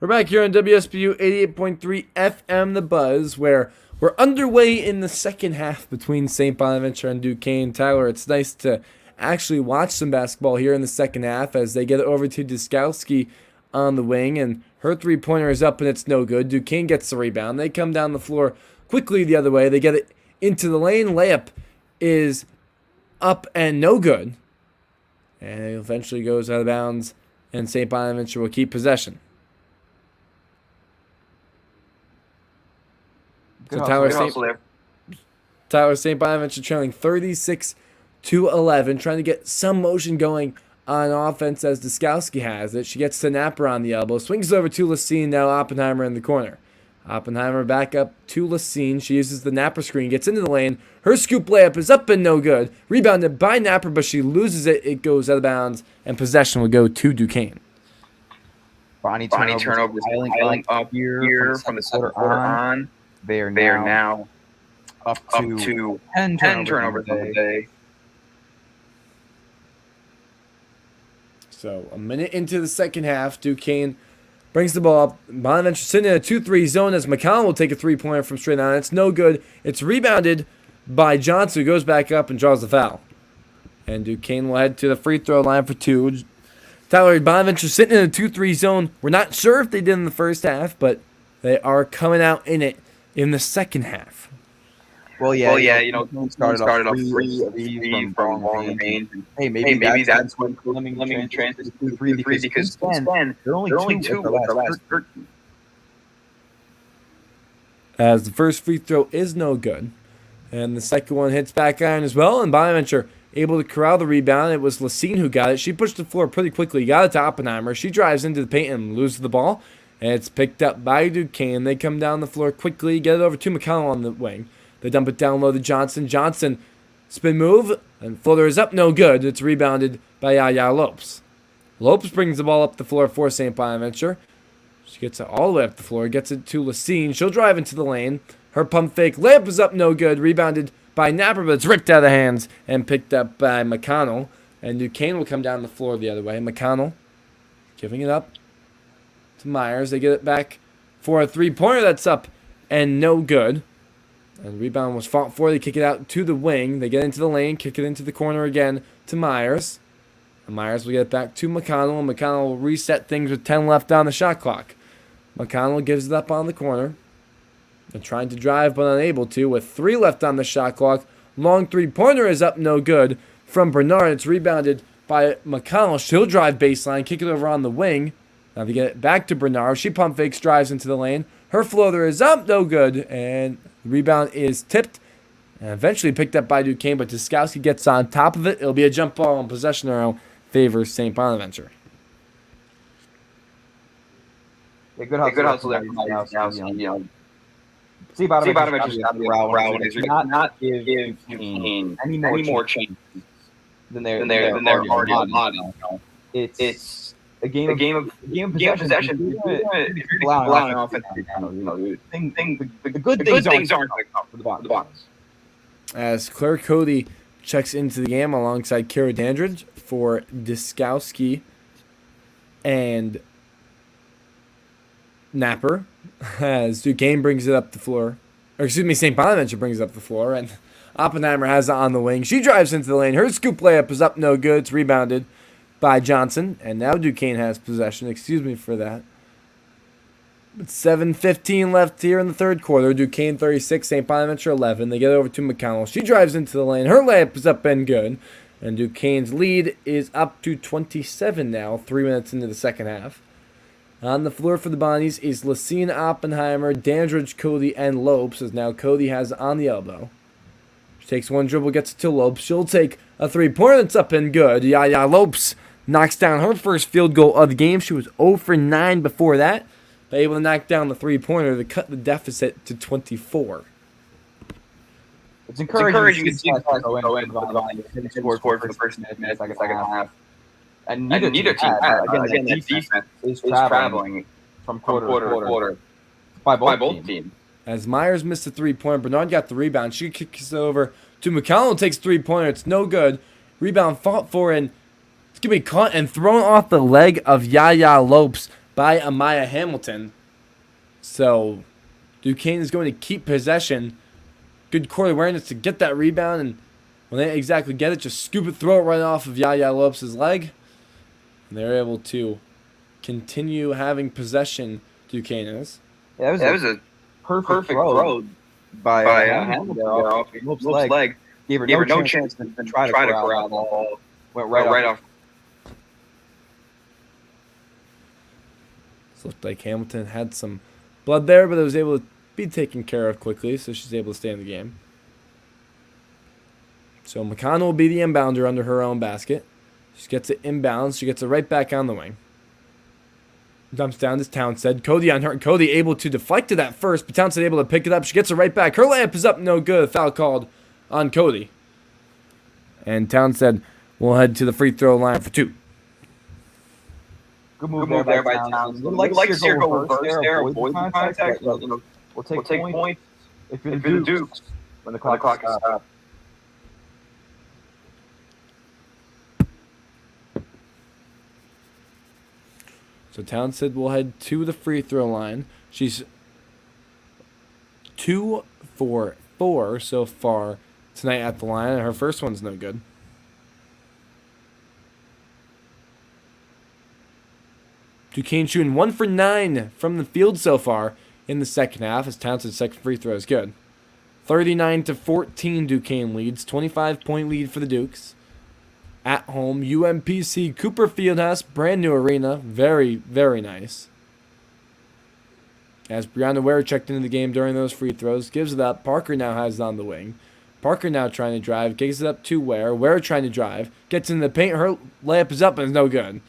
We're back here on WSBU 88.3 FM The Buzz, where we're underway in the second half between St. Bonaventure and Duquesne. Tyler, it's nice to actually watch some basketball here in the second half as they get it over to Duskowski on the wing, and her three-pointer is up and it's no good. Duquesne gets the rebound. They come down the floor quickly the other way. They get it into the lane. Layup is up and no good. And it eventually goes out of bounds, and St. Bonaventure will keep possession. So Tyler St. Bonaventure trailing 36-11, trying to get some motion going on offense as Duskowski has it. She gets the Napper on the elbow, swings over to Lacine, now Oppenheimer in the corner. Oppenheimer back up to Lacine. She uses the Napper screen, gets into the lane. Her scoop layup is up and no good. Rebounded by Napper, but she loses it. It goes out of bounds, and possession will go to Duquesne. Bonnie turnovers piling up here from the second quarter on. They are now up to 10 turnovers on the day. So a minute into the second half, Duquesne brings the ball up. Bonaventure sitting in a 2-3 zone as McConnell will take a three-pointer from straight on. It's no good. It's rebounded by Johnson, who goes back up and draws the foul. And Duquesne will head to the free throw line for two. Tyler, Bonaventure sitting in a 2-3 zone. We're not sure if they did in the first half, but they are coming out in it in the second half. Well, started off three from long range. Hey, maybe that's when Fleming transitioned to 3 because then they're only two with the last 13. As the first free throw is no good. And the second one hits back iron as well, and Bonaventure able to corral the rebound. It was Lacine who got it. She pushed the floor pretty quickly, got it to Oppenheimer. She drives into the paint and loses the ball. And it's picked up by Duquesne. They come down the floor quickly, get it over to McConnell on the wing. They dump it down low to Johnson. Johnson, spin move, and floater is up, no good. It's rebounded by Yaya Lopes. Lopes brings the ball up the floor for St. Bonaventure. She gets it all the way up the floor, gets it to Lacine. She'll drive into the lane. Her pump fake layup is up, no good. Rebounded by Napper, but it's ripped out of hands and picked up by McConnell. And Duquesne will come down the floor the other way. McConnell giving it up to Myers. They get it back for a three-pointer that's up and no good. And the rebound was fought for. They kick it out to the wing. They get into the lane, kick it into the corner again to Myers. And Myers will get it back to McConnell, and McConnell will reset things with 10 left on the shot clock. McConnell gives it up on the corner. They're trying to drive, but unable to, with 3 left on the shot clock. Long three-pointer is up, no good. From Bernard, it's rebounded by McConnell. She'll drive baseline, kick it over on the wing. Now they get it back to Bernard. She pump fakes, drives into the lane. Her floater is up, no good, and the rebound is tipped and eventually picked up by Duquesne, but Duskowski gets on top of it. It'll be a jump ball, and possession arrow favors St. Bonaventure. Yeah, good hustle there. See, Bonaventure's got the route is not give Duquesne any more chances than they're already on. It's a game of possession. If you're allowing offense, the good things aren't going to come for the Bonnies. As Claire Cody checks into the game alongside Kara Dandridge for Duskowski and Napper, as Duquesne brings it up the floor. St. Bonaventure brings it up the floor, and Oppenheimer has it on the wing. She drives into the lane. Her scoop layup is up, no good. It's rebounded by Johnson, and now Duquesne has possession. Excuse me for that. But 7:15 left here in the third quarter. Duquesne 36, St. Bonaventure 11. They get over to McConnell. She drives into the lane. Her layup is up and good. And Duquesne's lead is up to 27 now, 3 minutes into the second half. On the floor for the Bonnies is Lacine, Oppenheimer, Dandridge, Cody, and Lopes, as now Cody has it on the elbow. She takes one dribble, gets it to Lopes. She'll take a three-pointer that's up and good. Yaya Lopes knocks down her first field goal of the game. She was 0 for 9 before that, but able to knock down the three-pointer to cut the deficit to 24. It's encouraging to see us go in and score for the first minute, second half. And neither team, again, that defense is traveling from quarter to quarter by both teams. As Myers missed a three-pointer, Bernard got the rebound. She kicks it over to McConnell, takes three-pointer. It's no good. Rebound fought for, and it's going to be caught and thrown off the leg of Yaya Lopes by Amaya Hamilton. So Duquesne is going to keep possession. Good court awareness to get that rebound, and when they exactly get it, just scoop it, throw it right off of Yaya Lopez's leg. And they're able to continue having possession, Duquesne is. Yeah, that was a perfect throw by Hamilton off Lopez's leg. Gave her no chance to try to corral the ball. Went right off. So it looked like Hamilton had some blood there, but it was able to be taken care of quickly, so she's able to stay in the game. So McConnell will be the inbounder under her own basket. She gets it inbounds. She gets it right back on the wing. Dumps down to Townsend. Cody on her. Cody able to deflect to that first, but Townsend able to pick it up. She gets it right back. Her layup is up, no good. Foul called on Cody. And Townsend will head to the free throw line for 2. Good move there by Townsend. Like to see her go reverse there, avoid the contact. We'll take points if you're the Dukes when the clock is up. So Townsend will head to the free throw line. She's 2 for 4 so far tonight at the line. Her first one's no good. Duquesne shooting 1 for 9 from the field so far in the second half, as Townsend's second free throw is good. 39-14 Duquesne leads. 25-point lead for the Dukes. At home, UMPC Cooper Fieldhouse, brand new arena. Very, very nice. As Brianna Ware checked into the game during those free throws, gives it up. Parker now has it on the wing. Parker now trying to drive, gives it up to Ware. Ware trying to drive, gets in the paint. Her layup is up and it's no good.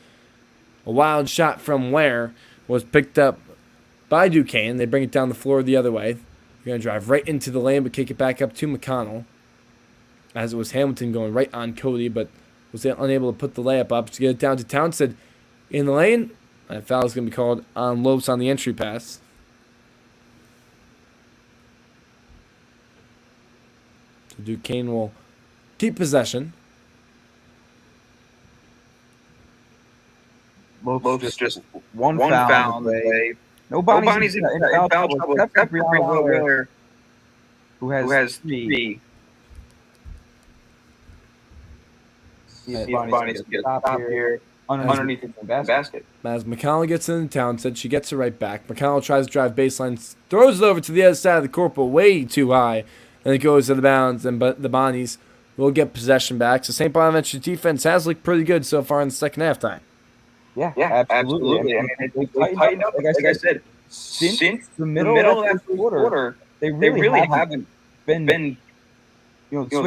A wild shot from Ware was picked up by Duquesne. They bring it down the floor the other way. They're going to drive right into the lane, but kick it back up to McConnell. As it was Hamilton going right on Cody, but was unable to put the layup up to get it down to Townsend in the lane. That foul is going to be called on Lopes on the entry pass. So Duquesne will keep possession. Lopes just one foul away. Nobody's in foul trouble except for Brianna Ware, who has 3. See if Bonnie's going to stop here underneath the basket. As McConnell gets in, Townsend, she gets it right back. McConnell tries to drive baseline, throws it over to the other side of the court, but way too high. And it goes to the bounds, and the Bonnies will get possession back. So St. Bonaventure defense has looked pretty good so far in the second halftime. Yeah, absolutely. I mean, they've tightened up, like I said, since the middle of that first quarter, they really haven't been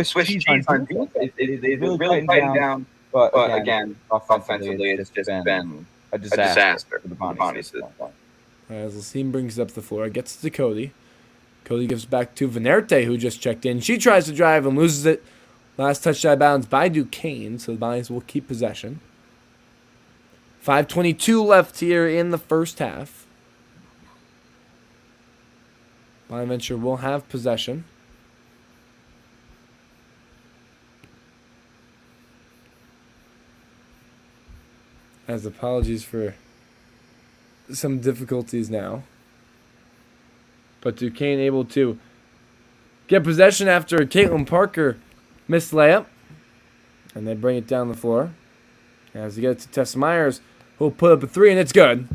Swiss cheese on defense. They've really tightened down. But again, offensively, it's just been a disaster for the Bonnies. As Lassine brings it up the floor, gets to Cody. Cody gives back to Venerte, who just checked in. She tries to drive and loses it. Last touch out of bounds by Duquesne, so the Bonnies will keep possession. 5:22 left here in the first half. Bonaventure will have possession. As apologies for some difficulties now. But Duquesne able to get possession after Caitlin Parker missed layup. And they bring it down the floor. As they get it to Tessa Myers, who'll put up a 3, and it's good.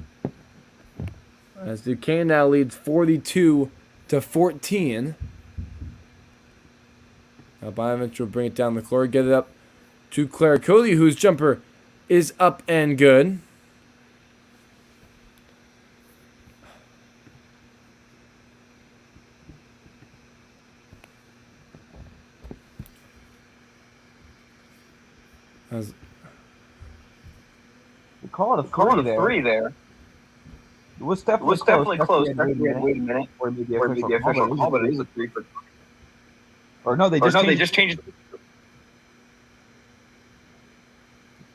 As Duquesne now leads 42-14. Now Bonaventure will bring it down the floor, get it up to Claire Cody, whose jumper is up and good. Call it a 3 there. It was definitely close. Wait a minute. Or maybe the official call, but it is a 3 for. Or no, they just changed it.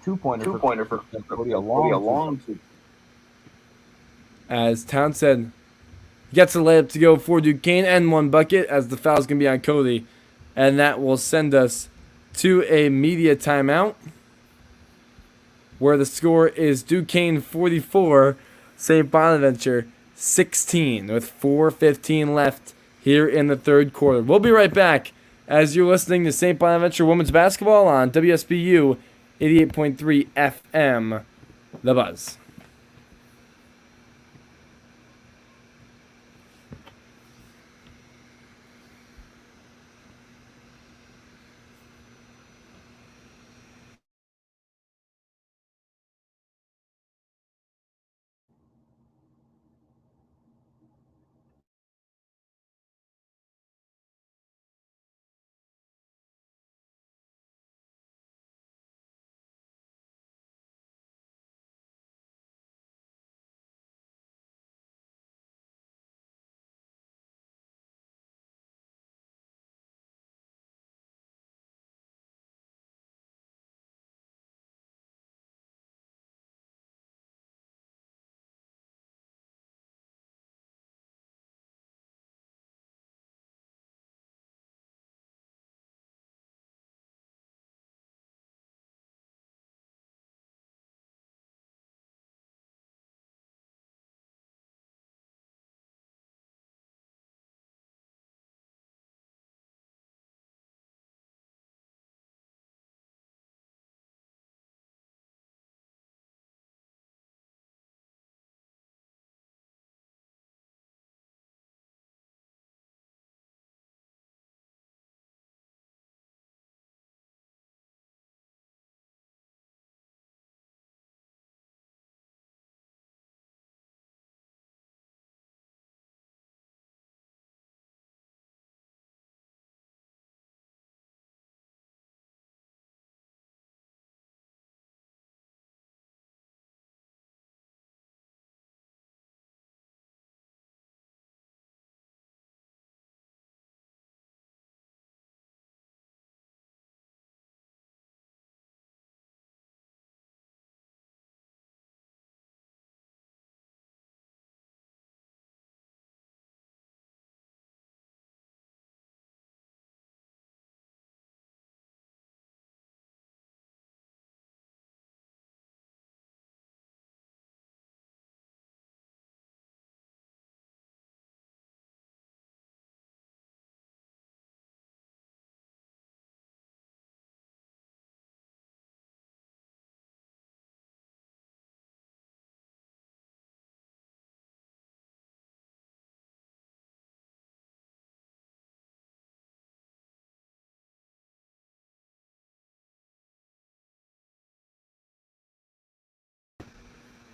2-pointer for Cody, a long 2. As Townsend gets a layup to go for Duquesne and 1 bucket, as the foul's going to be on Cody. And that will send us to a media timeout, where the score is Duquesne 44, St. Bonaventure 16 with 4:15 left here in the third quarter. We'll be right back as you're listening to St. Bonaventure Women's Basketball on WSBU 88.3 FM, The Buzz.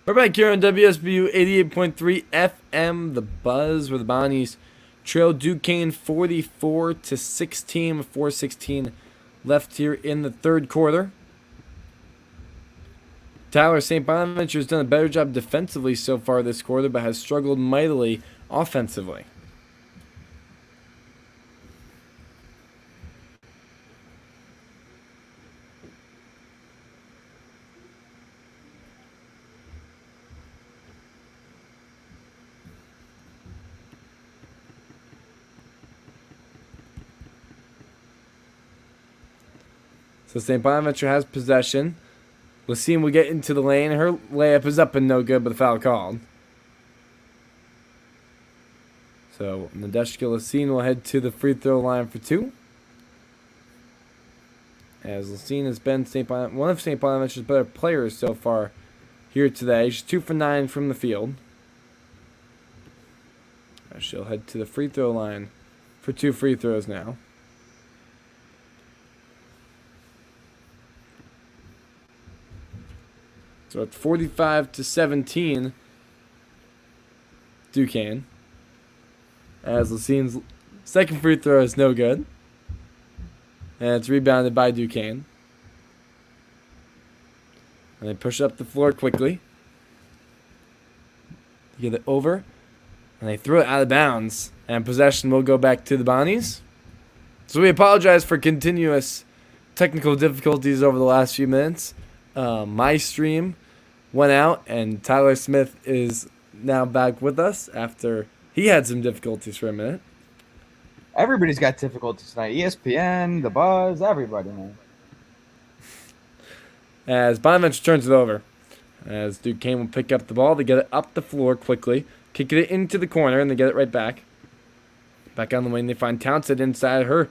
We're back here on WSBU 88.3 FM, The Buzz, where the Bonnies trail Duquesne 44-16, with 4:16 left here in the third quarter. Tyler, St. Bonaventure has done a better job defensively so far this quarter, but has struggled mightily offensively. So St. Bonaventure has possession. Lassine will get into the lane. Her layup is up and no good, but the foul called. So Nadeshka Lassine will head to the free throw line for two. As Lassine has been one of St. Bonaventure's better players so far here today. She's 2 for 9 from the field. She'll head to the free throw line for 2 free throws now. So it's 45-17, Duquesne. As Lassine's second free throw is no good. And it's rebounded by Duquesne. And they push up the floor quickly. They get it over. And they throw it out of bounds. And possession will go back to the Bonnies. So we apologize for continuous technical difficulties over the last few minutes. My stream went out, and Tyler Smith is now back with us after he had some difficulties for a minute. Everybody's got difficulties tonight. ESPN, The Buzz, everybody, man. As Bonaventure turns it over. As Duquesne will pick up the ball, they get it up the floor quickly, kick it into the corner, and they get it right back. Back on the wing, they find Townsend inside. Her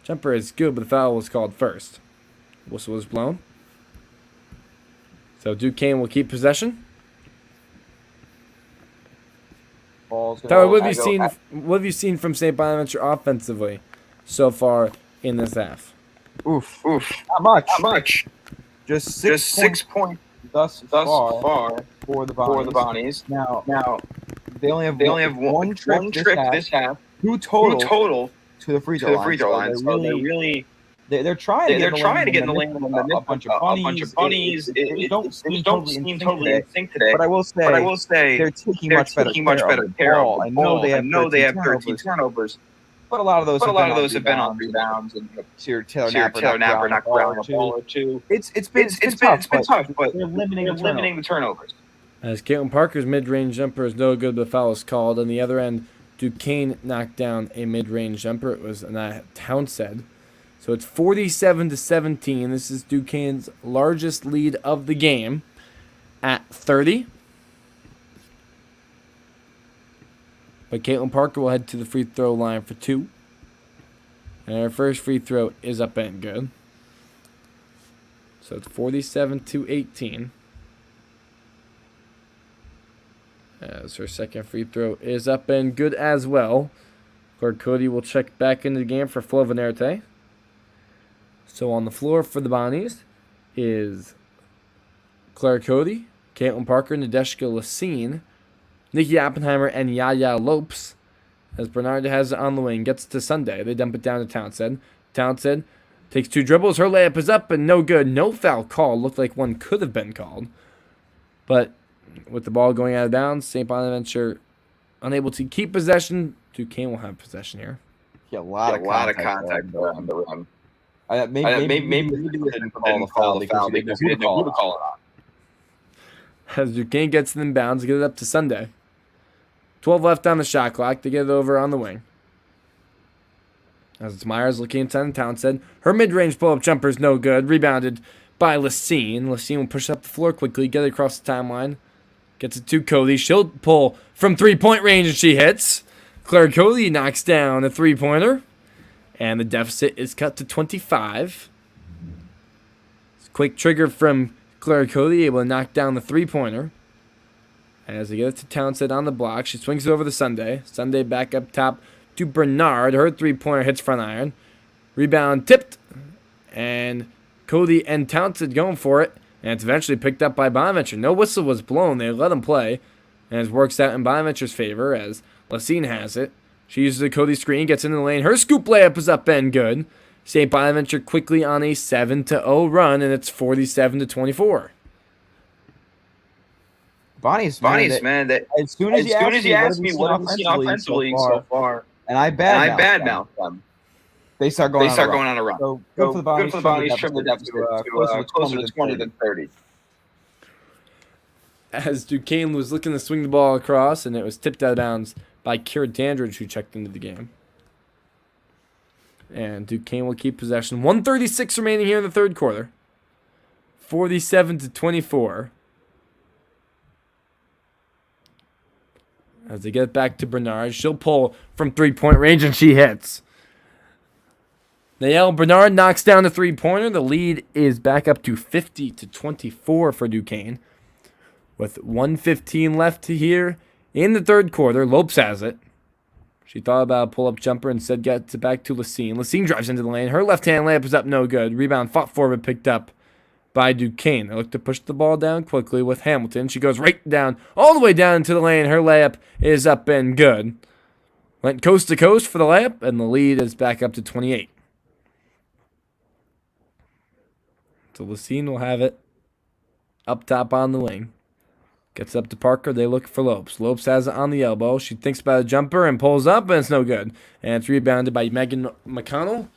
jumper is good, but the foul was called first. Whistle was blown. So Duquesne will keep possession. Tyler, what have you seen from St. Bonaventure offensively so far in this half? Oof. Not much. Just six points thus far for the Bonnies. Now they only have one trip this half. Two total to the free throw line. So they're trying to get in the lane with a bunch of bunnies. They don't seem totally in sync today. But I will say they're taking much better care of the ball. I know they have 13 turnovers. But a lot of those have been on rebounds and Taylor Napper knocked around a ball or two. It's been tough, but they're limiting the turnovers. As Caitlin Parker's mid-range jumper is no good, but the foul is called. On the other end, Duquesne knocked down a mid-range jumper. It was Townsend. So it's 47-17. This is Duquesne's largest lead of the game at 30. But Caitlin Parker will head to the free throw line for 2. And her first free throw is up and good. So it's 47-18. As her second free throw is up and good as well. Claire Cody will check back into the game for Flo Venerte. So on the floor for the Bonnies is Claire Cody, Caitlin Parker, Nadeshka Lacine, Nikki Oppenheimer, and Yaya Lopes. As Bernard has it on the wing, gets to Sunday. They dump it down to Townsend. Townsend takes 2 dribbles. Her layup is up and no good. No foul call. Looked like one could have been called. But with the ball going out of bounds, St. Bonaventure unable to keep possession. Duquesne will have possession here. A lot of contact on the rim. Maybe they didn't call the foul because they didn't know who to call it on. As Duquesne gets in bounds, get it up to Sunday. 12 left on the shot clock. They get it over on the wing. As it's Myers looking inside Townsend. Her mid-range pull-up jumper is no good. Rebounded by Lacine. Lacine will push up the floor quickly, get it across the timeline. Gets it to Cody. She'll pull from three-point range and she hits. Claire Cody knocks down a three-pointer. And the deficit is cut to 25. Quick trigger from Claire Cody, able to knock down the three-pointer. As they get it to Townsend on the block, she swings it over to Sunday. Sunday back up top to Bernard. Her three-pointer hits front iron. Rebound tipped. And Cody and Townsend going for it. And it's eventually picked up by Bonaventure. No whistle was blown. They let him play. And it works out in Bonaventure's favor as Lacine has it. She uses the Cody screen, gets into the lane. Her scoop layup is up and good. St. Bonaventure quickly on a 7-0 run, and it's 47-24. Bonnies, man. As soon as you ask me what I've seen offensively so far, and I badmouth them, they start going on a run. So good for the Bonnies, trim the deficit to closer to 20 than 30. As Duquesne was looking to swing the ball across, and it was tipped out of bounds by Kira Dandridge, who checked into the game. And Duquesne will keep possession. 1:36 remaining here in the third quarter. 47-24. As they get it back to Bernard, she'll pull from three-point range, and she hits. Nael Bernard knocks down the three-pointer. The lead is back up to 50-24 for Duquesne. With 1:15 left to here in the third quarter, Lopes has it. She thought about a pull-up jumper, instead gets it back to Lacine. Lacine drives into the lane. Her left-hand layup is up, no good. Rebound fought for, but picked up by Duquesne. They look to push the ball down quickly with Hamilton. She goes right down, all the way down into the lane. Her layup is up and good. Went coast to coast for the layup, and the lead is back up to 28. So Lacine will have it up top on the wing. Gets up to Parker. They look for Lopes. Lopes has it on the elbow. She thinks about a jumper and pulls up, and it's no good. And it's rebounded by Megan McConnell.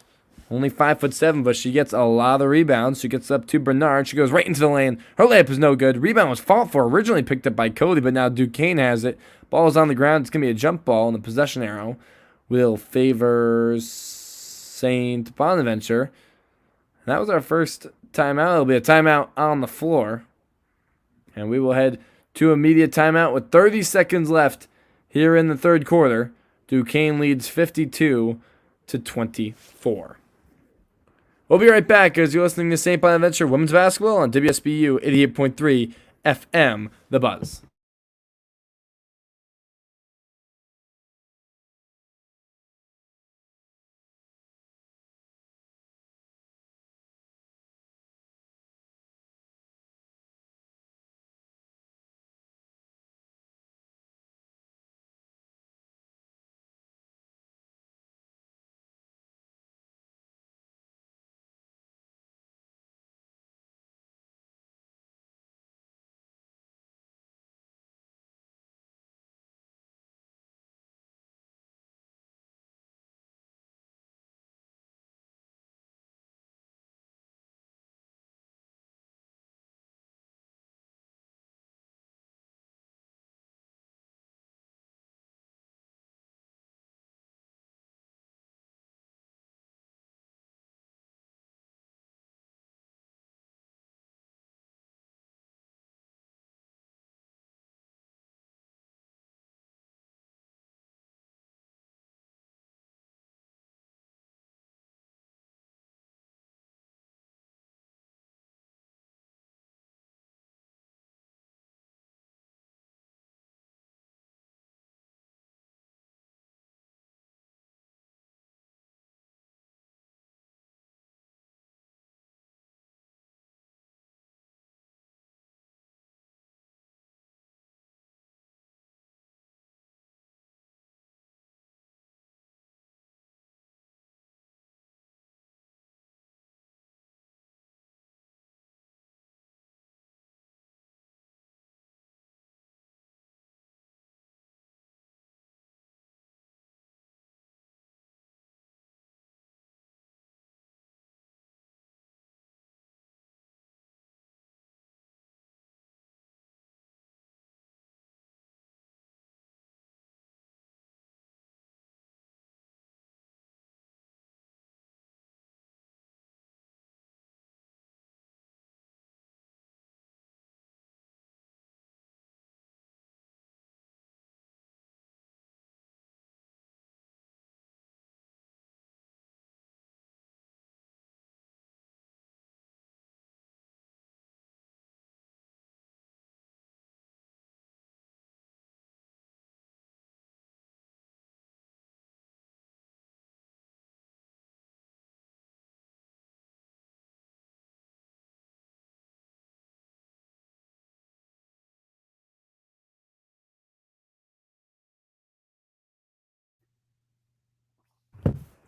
Only 5'7", but she gets a lot of rebounds. She gets up to Bernard. She goes right into the lane. Her layup is no good. Rebound was fought for. Originally picked up by Cody, but now Duquesne has it. Ball is on the ground. It's going to be a jump ball, and the possession arrow will favor St. Bonaventure. And that was our first timeout. It'll be a timeout on the floor And we will head to a media timeout with 30 seconds left here in the third quarter. Duquesne leads 52-24. We'll be right back as you're listening to St. Bonaventure Women's Basketball on WSBU 88.3 FM, The Buzz.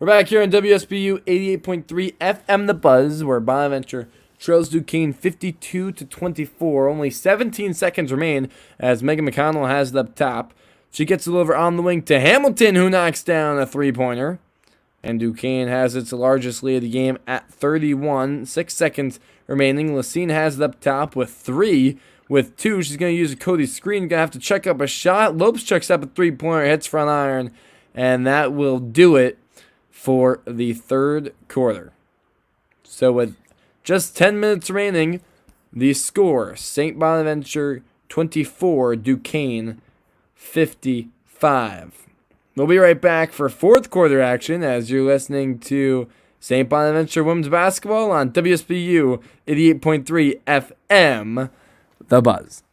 We're back here on WSBU 88.3 FM The Buzz, where Bonaventure trails Duquesne 52-24. Only 17 seconds remain as Megan McConnell has it up top. She gets it over on the wing to Hamilton, who knocks down a three-pointer. And Duquesne has its largest lead of the game at 31. 6 seconds remaining. Lacine has it up top with 3. With 2, she's going to use a Cody screen. Going to have to check up a shot. Lopes checks up a three-pointer, hits front iron, and that will do it for the third quarter. So with just 10 minutes remaining, the score, St. Bonaventure 24, Duquesne 55. We'll be right back for fourth quarter action as you're listening to St. Bonaventure Women's Basketball on WSBU 88.3 FM, The Buzz.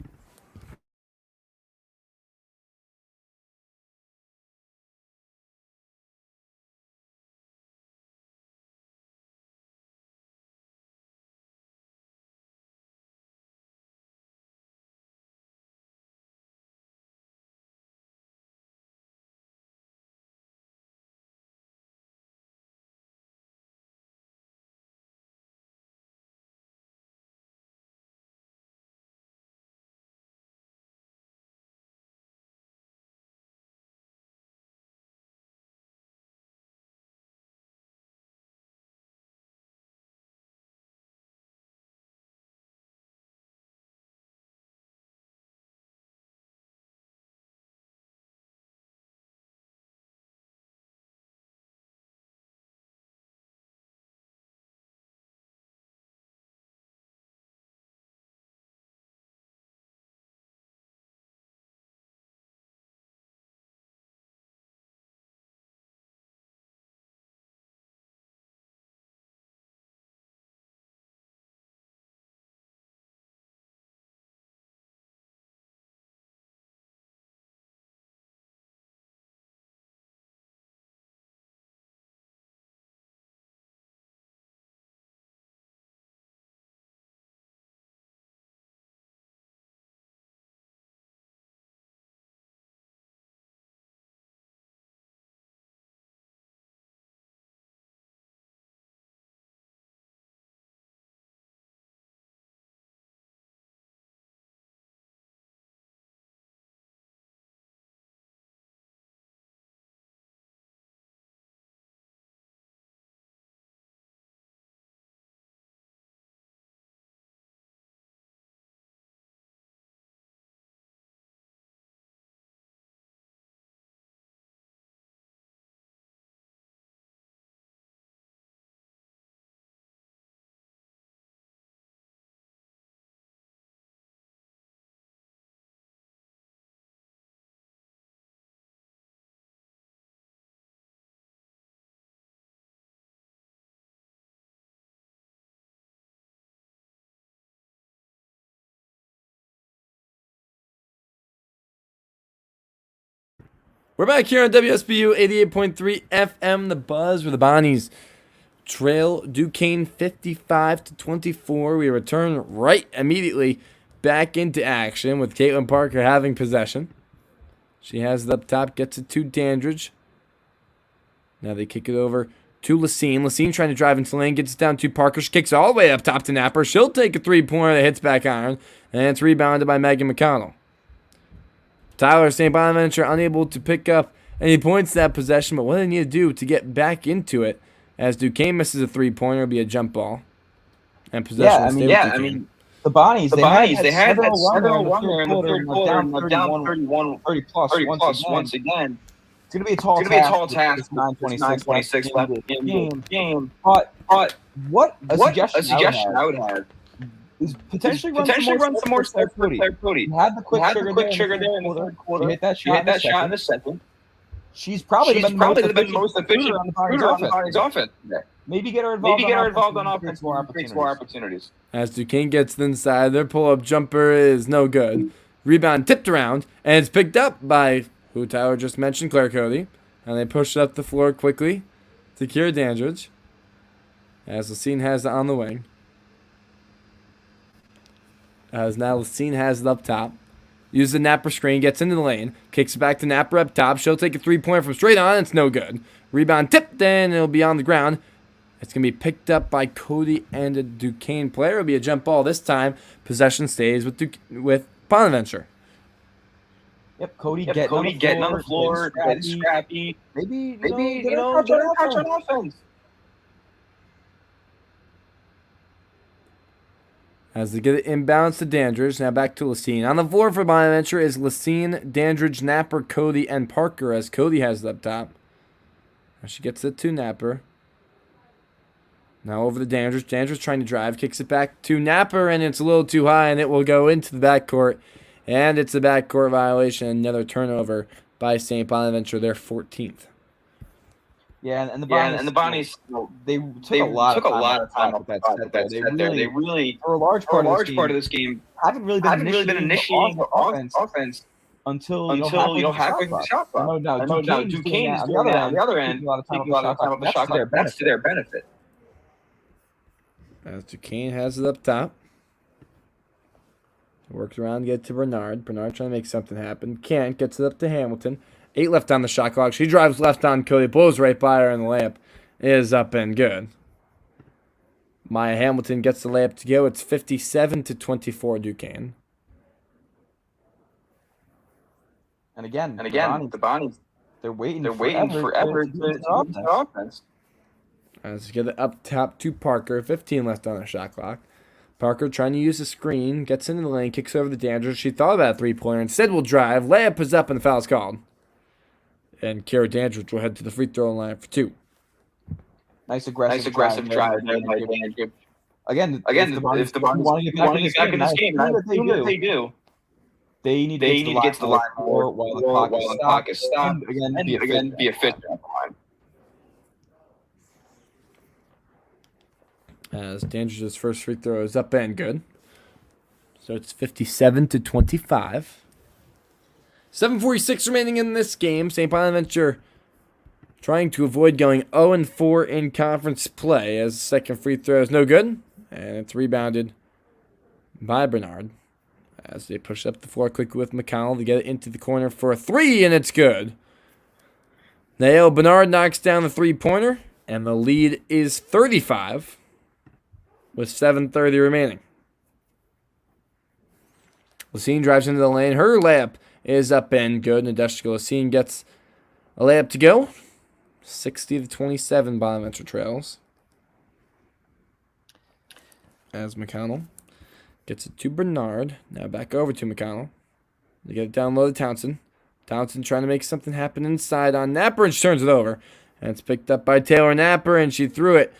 We're back here on WSBU 88.3 FM, The Buzz, where the Bonnies trail Duquesne 55-24. We return right immediately back into action with Caitlin Parker having possession. She has it up top, gets it to Dandridge. Now they kick it over to Lacine. Lacine trying to drive into the lane, gets it down to Parker. She kicks it all the way up top to Napper. She'll take a three-pointer that hits back iron, and it's rebounded by Megan McConnell. Tyler St. Bonaventure unable to pick up any points that possession, but what they need to do to get back into it, as Duquesne misses a three-pointer, will be a jump ball. And possession I mean, the Bonnies, they had that 7-1 in the third quarter, down 30 plus once again. It's going to be a tall task. It's 9:26 left in the game. But what a suggestion I would have is potentially run some more Claire Cody. You had the quick trigger there in the third quarter. Hit that shot in the second. She's probably been the most efficient on the Bonnies offense. Maybe get her involved on offense, more opportunities. As Duquesne gets inside, their pull-up jumper is no good. Rebound tipped around, and it's picked up by who Tyler just mentioned, Claire Cody. And they push it up the floor quickly to Kira Dandridge. As Lacine has it on the wing. As now Lacine has it up top. Uses the Napper screen, gets into the lane. Kicks it back to Napper up top. She'll take a three-pointer from straight on. It's no good. Rebound tipped, and it'll be on the ground. It's going to be picked up by Cody and a Duquesne player. It'll be a jump ball this time. Possession stays with Bonaventure. Yep, Cody getting on the floor, getting scrappy. Maybe get a touch on offense. As they get it inbounds to Dandridge. Now back to Lacine. On the floor for Bonaventure is Lacine, Dandridge, Napper, Cody, and Parker, as Cody has it up top. Now she gets it to Napper. Now over to Dandridge. Dandridge trying to drive. Kicks it back to Napper, and it's a little too high, and it will go into the backcourt. And it's a backcourt violation. Another turnover by St. Bonaventure, their 14th. Yeah, and the Bonnies, they took a lot of time with that set there. They really, for a large part of this game, haven't really been initiating offense until halfway through the shot clock. No, Duquesne is on the other end, taking a lot of time off the shot clock. That's to their benefit. As Duquesne has it up top. Works around to get to Bernard. Bernard trying to make something happen. Can't. Gets it up to Hamilton. 8 left on the shot clock. She drives left on Cody. Blows right by her, and the layup is up and good. Maya Hamilton gets the layup to go. It's 57-24 Duquesne. And again, the Bonnies, they're waiting forever to offense. As get it up top to Parker. 15 left on the shot clock. Parker trying to use the screen, gets into the lane, kicks over the Dandridge. She thought about a three-pointer. Instead will drive. Layup is up, and the foul's called. And Kira Dandridge will head to the free throw line for 2. Nice aggressive drive there by Dandridge. Again, if the Bonnies want to get back in this game, they do. They need to get to the line while the clock is stopped. And again, be efficient at the line. As Dandridge's first free throw is up and good. So it's 57-25. 7:46 remaining in this game. St. Bonaventure trying to avoid going 0-4 in conference play, as the second free throw is no good. And it's rebounded by Bernard. As they push up the floor quickly with McConnell to get it into the corner for a 3, and it's good. Nael Bernard knocks down the three-pointer, and the lead is 35. With 7:30 remaining. Lacine drives into the lane. Her layup is up and good. Nadeshka Lacine gets a layup to go. 60-27 Bonaventure trails. As McConnell gets it to Bernard. Now back over to McConnell. They get it down low to Townsend. Townsend trying to make something happen inside on Napper, and she turns it over. And it's picked up by Taylor Napper, and she threw it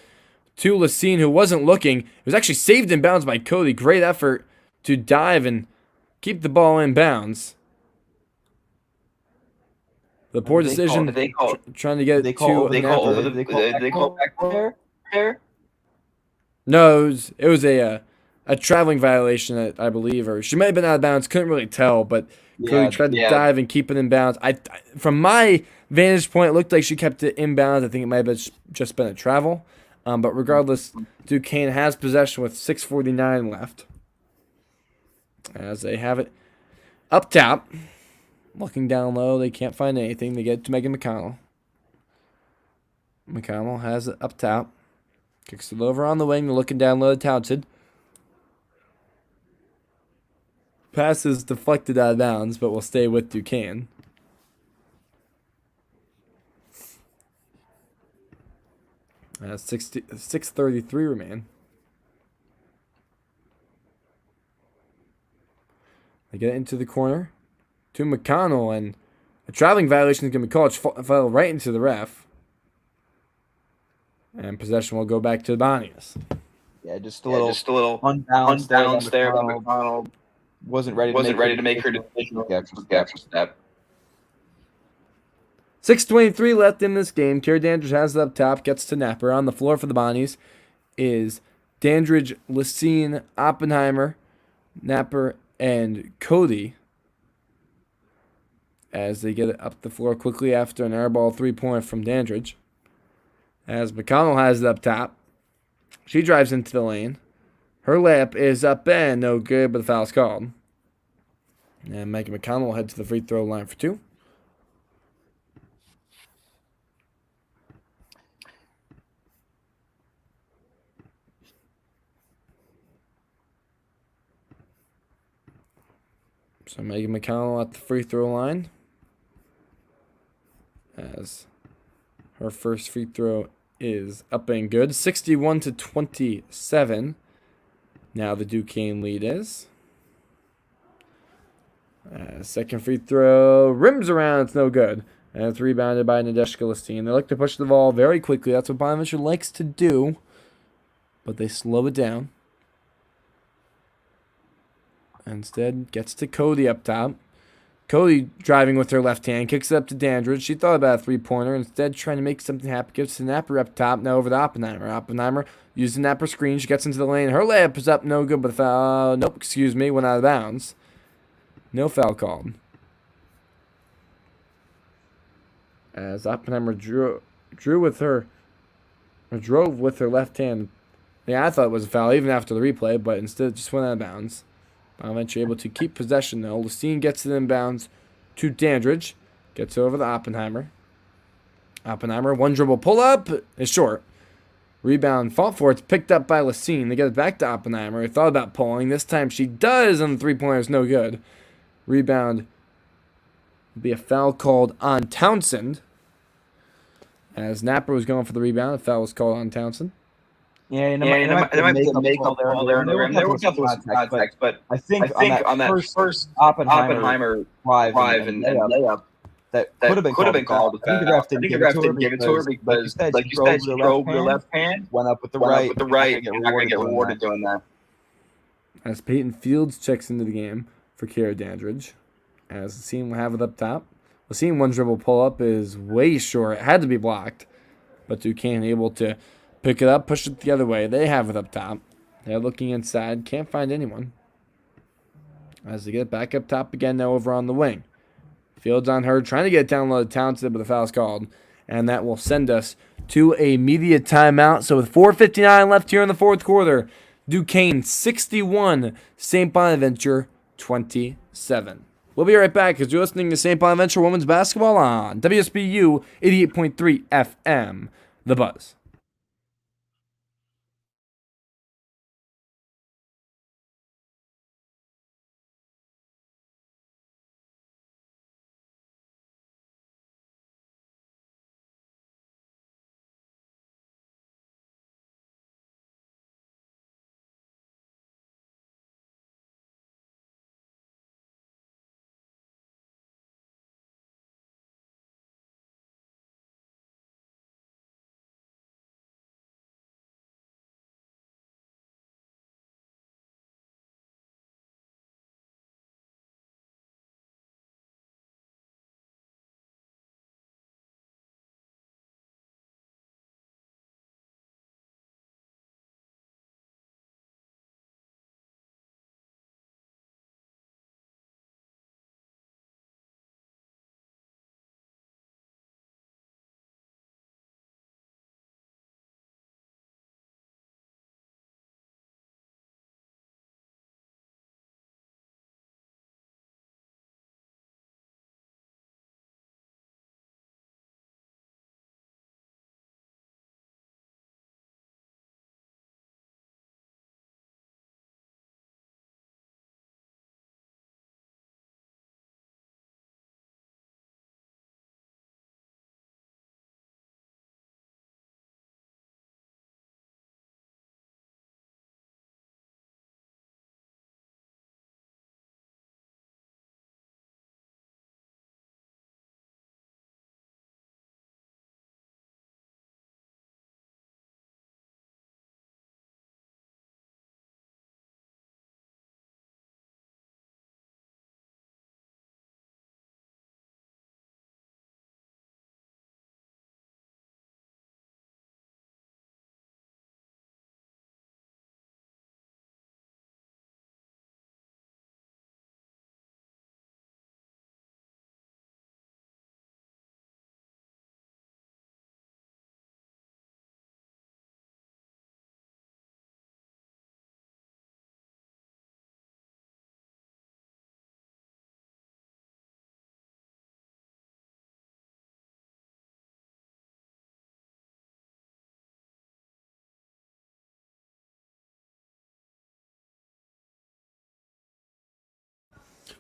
to Lacine, who wasn't looking. It was actually saved in bounds by Cody. Great effort to dive and keep the ball in bounds. The poor decision trying to get it to Napper. They call back there? No, it was a a traveling violation, I believe, or she might have been out of bounds. Couldn't really tell, but Cody tried to dive and keep it in bounds. From my vantage point, it looked like she kept it in bounds. I think it might have just been a travel. But regardless, Duquesne has possession with 6:49 left. As they have it up top. Looking down low, they can't find anything. They get to Megan McConnell. McConnell has it up top. Kicks it over on the wing. Looking down low to Townsend. Pass is deflected out of bounds, but will stay with Duquesne. As 6:33 remain. They get it into the corner to McConnell, and a traveling violation is going to be called. It fell right into the ref. And possession will go back to the Bonnies. Yeah, just a little unbalanced there. McConnell wasn't ready to make her decision. Extra step. 6:23 left in this game. Kara Dandridge has it up top, gets to Napper. On the floor for the Bonnies is Dandridge, Lacine, Oppenheimer, Napper, and Cody. As they get it up the floor quickly after an airball 3-point from Dandridge. As McConnell has it up top. She drives into the lane. Her layup is up and no good, but the foul's called. And Megan McConnell will head to the free throw line for 2. So Megan McConnell at the free throw line. As her first free throw is up and good. 61-27. Now the Duquesne lead is. Second free throw. Rims around. It's no good. And it's rebounded by Nadeshka Listine. They like to push the ball very quickly. That's what Bonaventure likes to do. But they slow it down. Instead, gets to Cody up top. Cody driving with her left hand, kicks it up to Dandridge. She thought about a 3-pointer. Instead, trying to make something happen. Gives to Napper up top. Now over to Oppenheimer. Oppenheimer using Napper screen. She gets into the lane. Her layup is up. No good, but foul. Nope, excuse me. Went out of bounds. No foul called. As Oppenheimer drove with her left hand. Yeah, I thought it was a foul even after the replay, but instead it just went out of bounds. Bonaventure able to keep possession, though. Lucine gets it in bounds to Dandridge. Gets over to Oppenheimer. Oppenheimer, one dribble pull-up is short. Rebound, fought for. It's picked up by Lucine. They get it back to Oppenheimer. Thought about pulling. This time she does, and the 3-pointer is no good. Rebound will be a foul called on Townsend. As Napper was going for the rebound, a foul was called on Townsend. Yeah, and there might be a makeup call there in the rim. There was contact, but I think on that first Oppenheimer drive and layup, that could have been called. I think the ref didn't give it to her because, like you said, she drove with the left hand, went up with the right. You're not going to get rewarded doing that. As Peyton Fields checks into the game for Kara Dandridge. As Lacine will have it up top. Lacine one dribble pull-up is way short. It had to be blocked. But Duquesne able to pick it up, push it the other way. They have it up top. They're looking inside. Can't find anyone. As they get it back up top again now over on the wing. Fields on her, trying to get it down low to Townsend, but the foul's called. And that will send us to a media timeout. So with 4:59 left here in the fourth quarter, Duquesne 61, St. Bonaventure 27. We'll be right back because you're listening to St. Bonaventure Women's Basketball on WSBU 88.3 FM, The Buzz.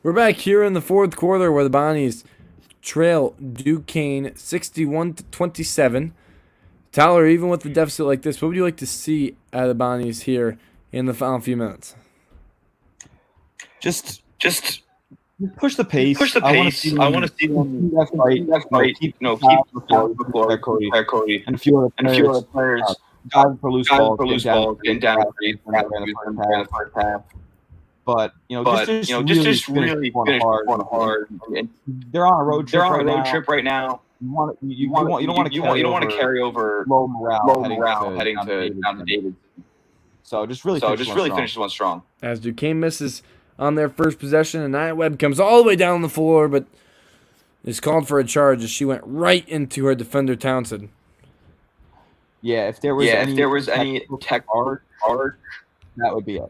We're back here in the fourth quarter where the Bonnies trail Duquesne 61-27. Tyler, even with the deficit like this, what would you like to see out of the Bonnies here in the final few minutes? Just push the pace. I want to see them fight. Keep Cody and a few other players. Diving for loose balls, getting down in the first half. But just really finish hard. They're on a road trip right now. You don't want to carry over low morale heading to David. So just really finish this one strong. As Duquesne misses on their first possession, and Nia Webb comes all the way down the floor, but is called for a charge as she went right into her defender Townsend. Yeah, if there was any tech hard, that would be it.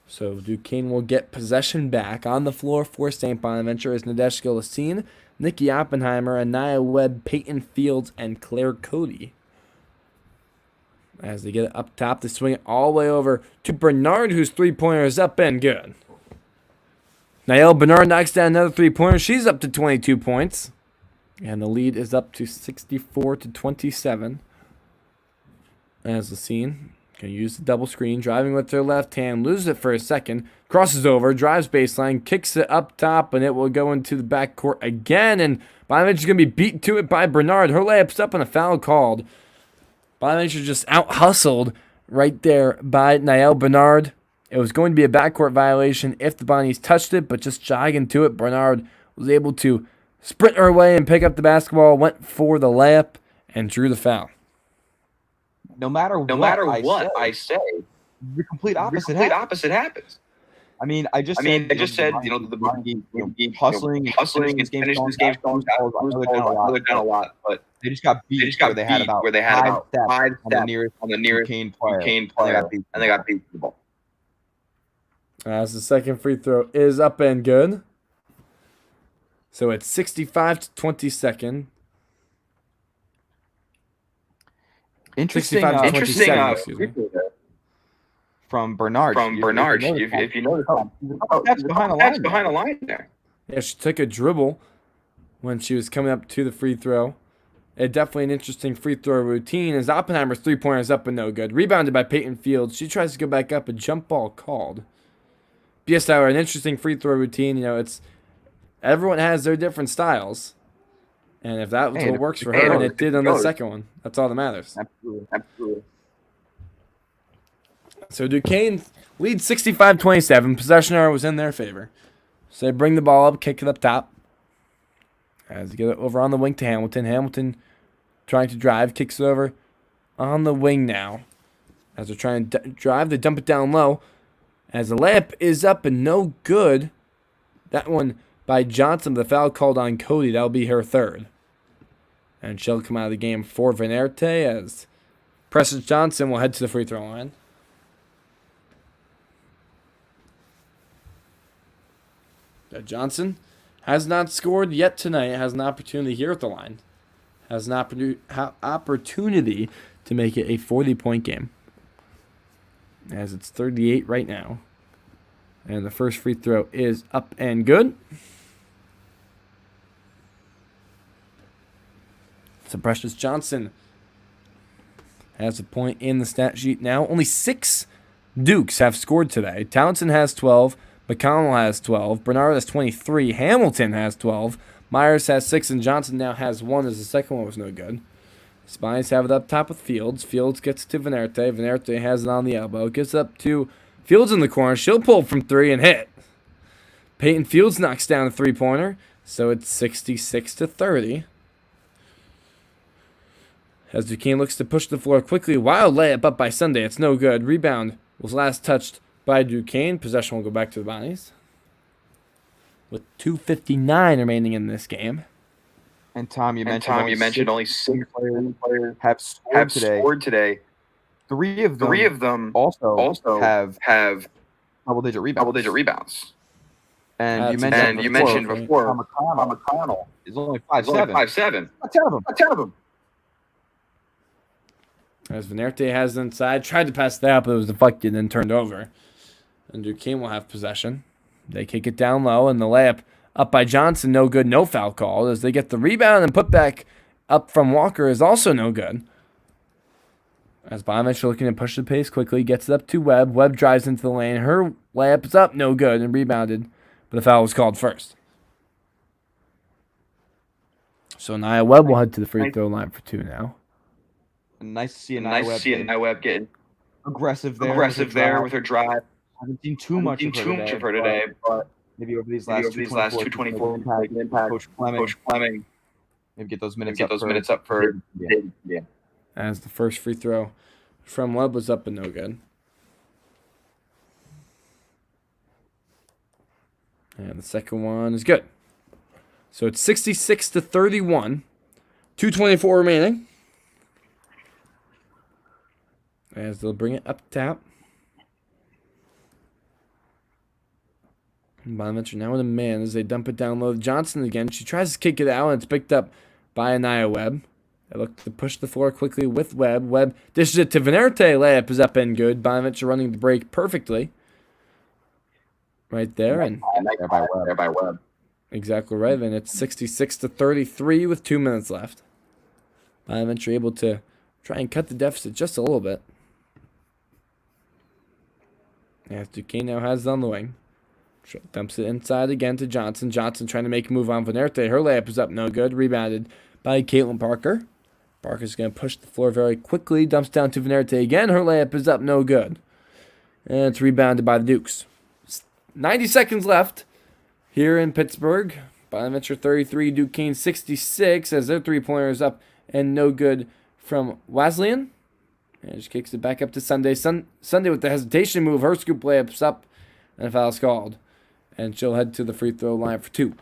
So Duquesne will get possession back on the floor for St. Bonaventure as Nadeshka Lassine, Nikki Oppenheimer, Anaya Webb, Peyton Fields, and Claire Cody. As they get it up top, they swing it all the way over to Bernard, whose three-pointer is up and good. Nael Bernard knocks down another three-pointer. She's up to 22 points. And the lead is up to 64-27. As Lassine can use the double screen, driving with their left hand, loses it for a second, crosses over, drives baseline, kicks it up top, and it will go into the backcourt again. And Bonaventure's going to be beaten to it by Bernard. Her layup's up and a foul called. Bonaventure just out-hustled right there by Nael Bernard. It was going to be a backcourt violation if the Bonnies touched it, but just jogging to it, Bernard was able to sprint her way and pick up the basketball, went for the layup, and drew the foul. No matter what I say, the complete opposite happens. I mean, I just said, the Bonnies hustling and finish this game strong. They've done a lot, but they just got beat where they had about 5 steps on the nearest Duquesne player, and they got beat to the ball. As the second free throw is up and good. So it's 65-22. Interesting. From Bernard. If you notice, that's behind the line there. Yeah, she took a dribble when she was coming up to the free throw. Definitely an interesting free throw routine as Oppenheimer's three-pointer is up and no good. Rebounded by Peyton Fields. She tries to go back up, a jump ball called. Yes, Tyler, an interesting free throw routine. It's everyone has their different styles. And if that was what works for her, and it did on the second one, that's all that matters. Absolutely. So Duquesne leads 65-27. Possession arrow was in their favor. So they bring the ball up, kick it up top. As they get it over on the wing to Hamilton. Hamilton trying to drive, kicks it over on the wing now. As they're trying to drive, they dump it down low. As the layup is up and no good. That one by Johnson, the foul called on Cody. That'll be her third. And she'll come out of the game for Venerte as Precious Johnson will head to the free throw line. Johnson has not scored yet tonight. Has an opportunity here at the line. Has an opportunity to make it a 40-point game. As it's 38 right now. And the first free throw is up and good. So Precious Johnson has a point in the stat sheet now. Only 6 Dukes have scored today. Townsend has 12. McConnell has 12. Bernard has 23. Hamilton has 12. Myers has 6. And Johnson now has 1 as the second one was no good. Spines have it up top with Fields. Fields gets to Venerte. Venerte has it on the elbow. Gets up to Fields in the corner. She'll pull from 3 and hit. Peyton Fields knocks down a three-pointer. So it's 66-30. As Duquesne looks to push the floor quickly. Wild layup up by Sunday. It's no good. Rebound was last touched by Duquesne. Possession will go back to the Bonnies. With 2:59 remaining in this game. And Tom, you mentioned only 6 players have scored today. 3 of them also have double-digit rebounds. And you mentioned before McConnell is only 5'7". Not 10 of them. As Venerte has it inside, tried to pass that, but it was deflected and then turned over. And Duquesne will have possession. They kick it down low, and the layup up by Johnson, no good, no foul call. As they get the rebound and put back up from Walker is also no good. As Bonaventure looking to push the pace quickly, gets it up to Webb. Webb drives into the lane. Her layup is up, no good, and rebounded, but a foul was called first. So Nia Webb will head to the free throw line for 2 now. Nice to see Nia Webb getting aggressive there with her drive. I haven't seen too much of her today, but maybe over these last 224 impact. Coach Fleming, maybe get those minutes up for yeah. As the first free throw from Webb was up and no good. And the second one is good. So it's 66-31. 2:24 remaining. As they'll bring it up top. Bonaventure now with a man as they dump it down low. Johnson again. She tries to kick it out, and it's picked up by Nia Webb. They look to push the floor quickly with Webb. Webb dishes it to Venerte. Layup is up and good. Bonaventure running the break perfectly. Right there. And there by Webb. Exactly right. And it's 66-33 with 2 minutes left. Bonaventure able to try and cut the deficit just a little bit. As Duquesne now has it on the wing. Dumps it inside again to Johnson. Johnson trying to make a move on Venerte. Her layup is up, no good. Rebounded by Caitlin Parker. Parker's going to push the floor very quickly. Dumps down to Venerte again. Her layup is up, no good. And it's rebounded by the Dukes. 90 seconds left here in Pittsburgh. Bonaventure 33, Duquesne 66 as their three-pointer is up and no good from Wesleyan. And she kicks it back up to Sunday. Sunday with the hesitation move. Her scoop layup's up and a foul's called. And she'll head to the free throw line for 2.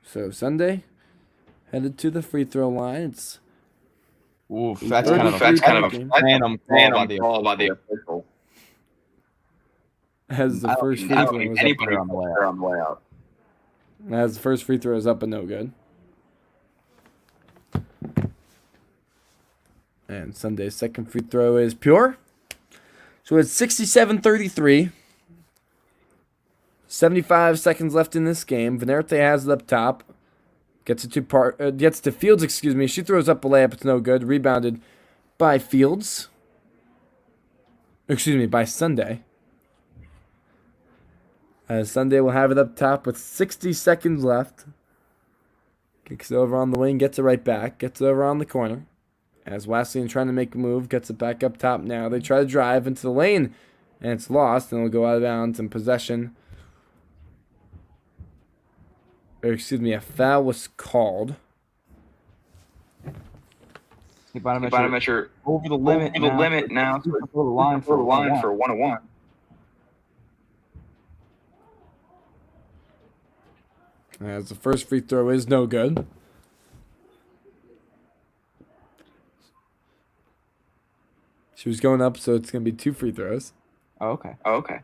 So Sunday headed to the free throw line. It's that's kind of a phantom call by the official. As the first free throw was anybody on the way out. As the first free throw is up and no good. And Sunday's second free throw is pure. So it's 67-33. 75 seconds left in this game. Venerte has it up top. Gets to Fields, She throws up a layup. It's no good. Rebounded by Fields. By Sunday. Sunday will have it up top with 60 seconds left. Kicks it over on the wing. Gets it right back. Gets it over on the corner. As Wesleyan trying to make a move. Gets it back up top now. They try to drive into the lane. And it's lost. And it'll go out of bounds in possession. A foul was called. Bonaventure over the limit now. To the line for 1-on-1. As the first free throw is no good. She was going up, so it's going to be 2 free throws. Oh, okay.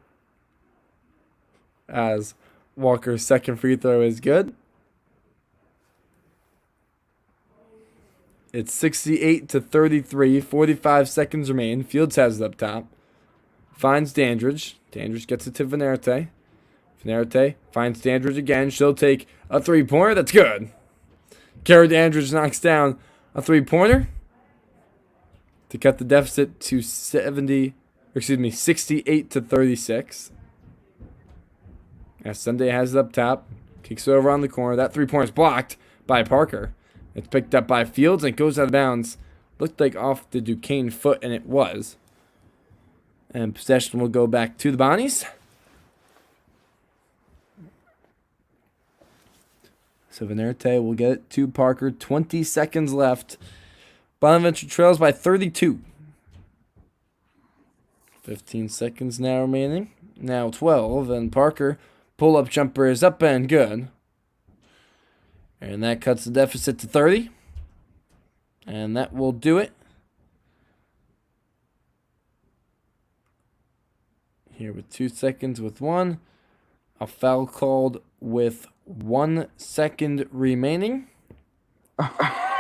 As Walker's second free throw is good. It's 68-33. 45 seconds remain. Fields has it up top. Finds Dandridge. Dandridge gets it to Venerte. Venerte finds Dandridge again. She'll take a three-pointer. That's good. Kara Dandridge knocks down a three-pointer to cut the deficit to 68-36. As Sunday has it up top. Kicks it over on the corner. That three-pointer is blocked by Parker. It's picked up by Fields and it goes out of bounds. Looked like off the Duquesne foot, and it was. And possession will go back to the Bonnies. So Venerte will get it to Parker. 20 seconds left. Bonaventure trails by 32. 15 seconds now remaining. Now 12. And Parker, pull-up jumper is up and good. And that cuts the deficit to 30. And that will do it. Here with 2 seconds with 1. A foul called with 1 second remaining.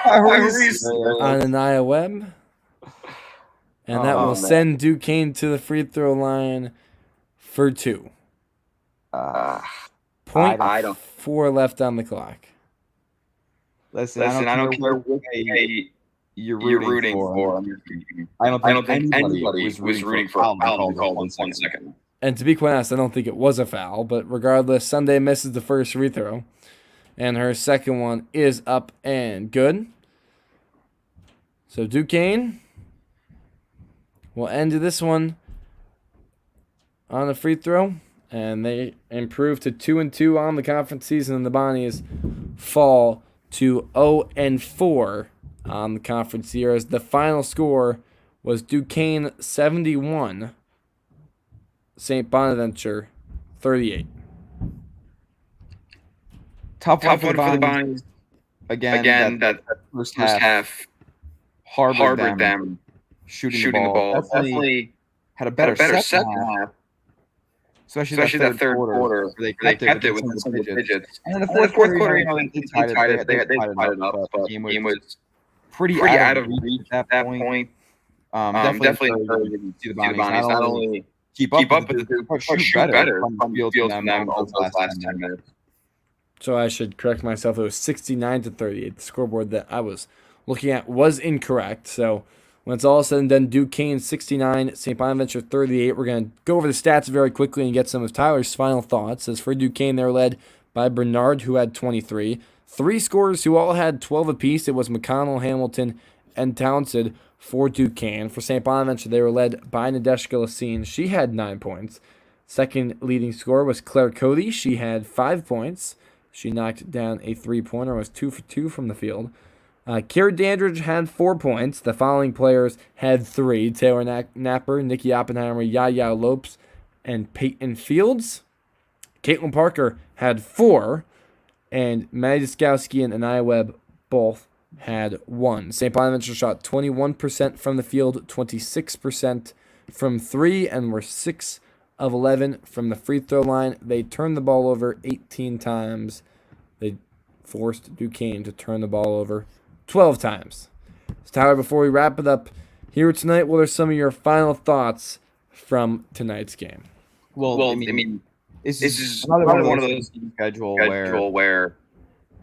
on Anaya Webb. And that will send Duquesne to the free throw line for 2. .4 left on the clock. Listen, I don't care what you're rooting for. I don't think anybody was rooting for a foul called in 1 second. And to be quite honest, I don't think it was a foul. But regardless, Sunday misses the first free throw. And her second one is up and good. So Duquesne will end this one on a free throw. And they improve to 2-2 on the conference season. And the Bonnies fall to 0-4 on the conference year, as the final score was Duquesne 71, St. Bonaventure 38. Tough one for the Bonnies. Again, that first half harbored them shooting the ball. Definitely had a better second half. Especially that third quarter, they kept it within single digits. And then the fourth quarter, they tied it up. But the game was pretty out of reach at that point. Definitely encouraging to see the Bonnies not only keep up with it, but shoot better from the field than them over those last 10 minutes. So I should correct myself. It was 69-38. The scoreboard that I was looking at was incorrect. So when it's all said and done, Duquesne 69, St. Bonaventure 38. We're going to go over the stats very quickly and get some of Tyler's final thoughts. As for Duquesne, they're led by Bernard, who had 23. 3 scorers who all had 12 apiece. It was McConnell, Hamilton, and Townsend for Duquesne. For St. Bonaventure, they were led by Nadeshka Lassine. She had 9 points. Second leading scorer was Claire Cody. She had 5 points. She knocked down a 3-pointer, was 2 for 2 from the field. Kira Dandridge had 4 points. The following players had 3. Taylor Napper, Nikki Oppenheimer, Yaya Lopes, and Peyton Fields. Caitlin Parker had 4. And Maddie Diskowski and Anaya Webb both had 1. St. Bonaventure shot 21% from the field, 26% from 3, and were 6 of 11 from the free throw line. They turned the ball over 18 times. They forced Duquesne to turn the ball over 12 times. So Tyler, before we wrap it up here tonight, what are some of your final thoughts from tonight's game? Well, I mean, this is another one of those schedule where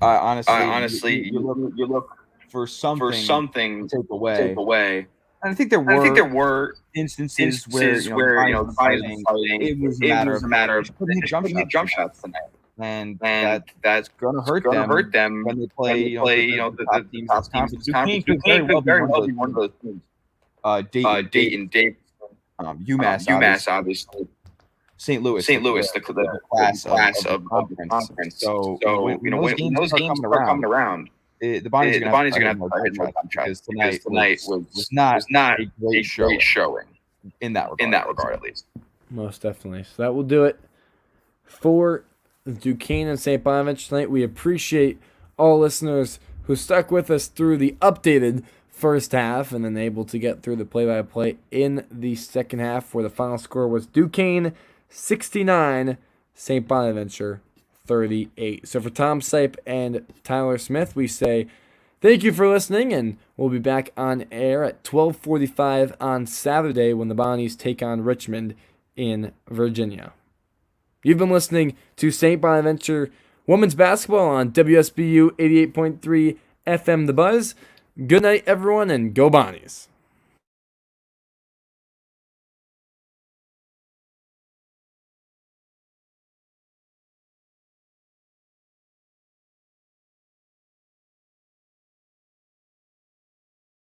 honestly, you look for something to take away. And I think there were instances where the Bonnies fighting. It was a matter of putting jump shots tonight. And that's going to hurt them when they play the top teams in this conference. Duquesne could very well be one of those teams. Dayton, UMass, obviously. St. Louis, the class of conference. So when those games are coming around, the Bonnies are going to have to hit more because tonight was not a great showing in that regard, at least. Most definitely. So that will do it for Duquesne and St. Bonaventure tonight. We appreciate all listeners who stuck with us through the updated first half and then able to get through the play-by-play in the second half, where the final score was Duquesne 69, St. Bonaventure 38. So for Tom Sipe and Tyler Smith, we say thank you for listening, and we'll be back on air at 12:45 on Saturday when the Bonnies take on Richmond in Virginia. You've been listening to St. Bonaventure Women's Basketball on WSBU 88.3 FM The Buzz. Good night, everyone, and go Bonnies.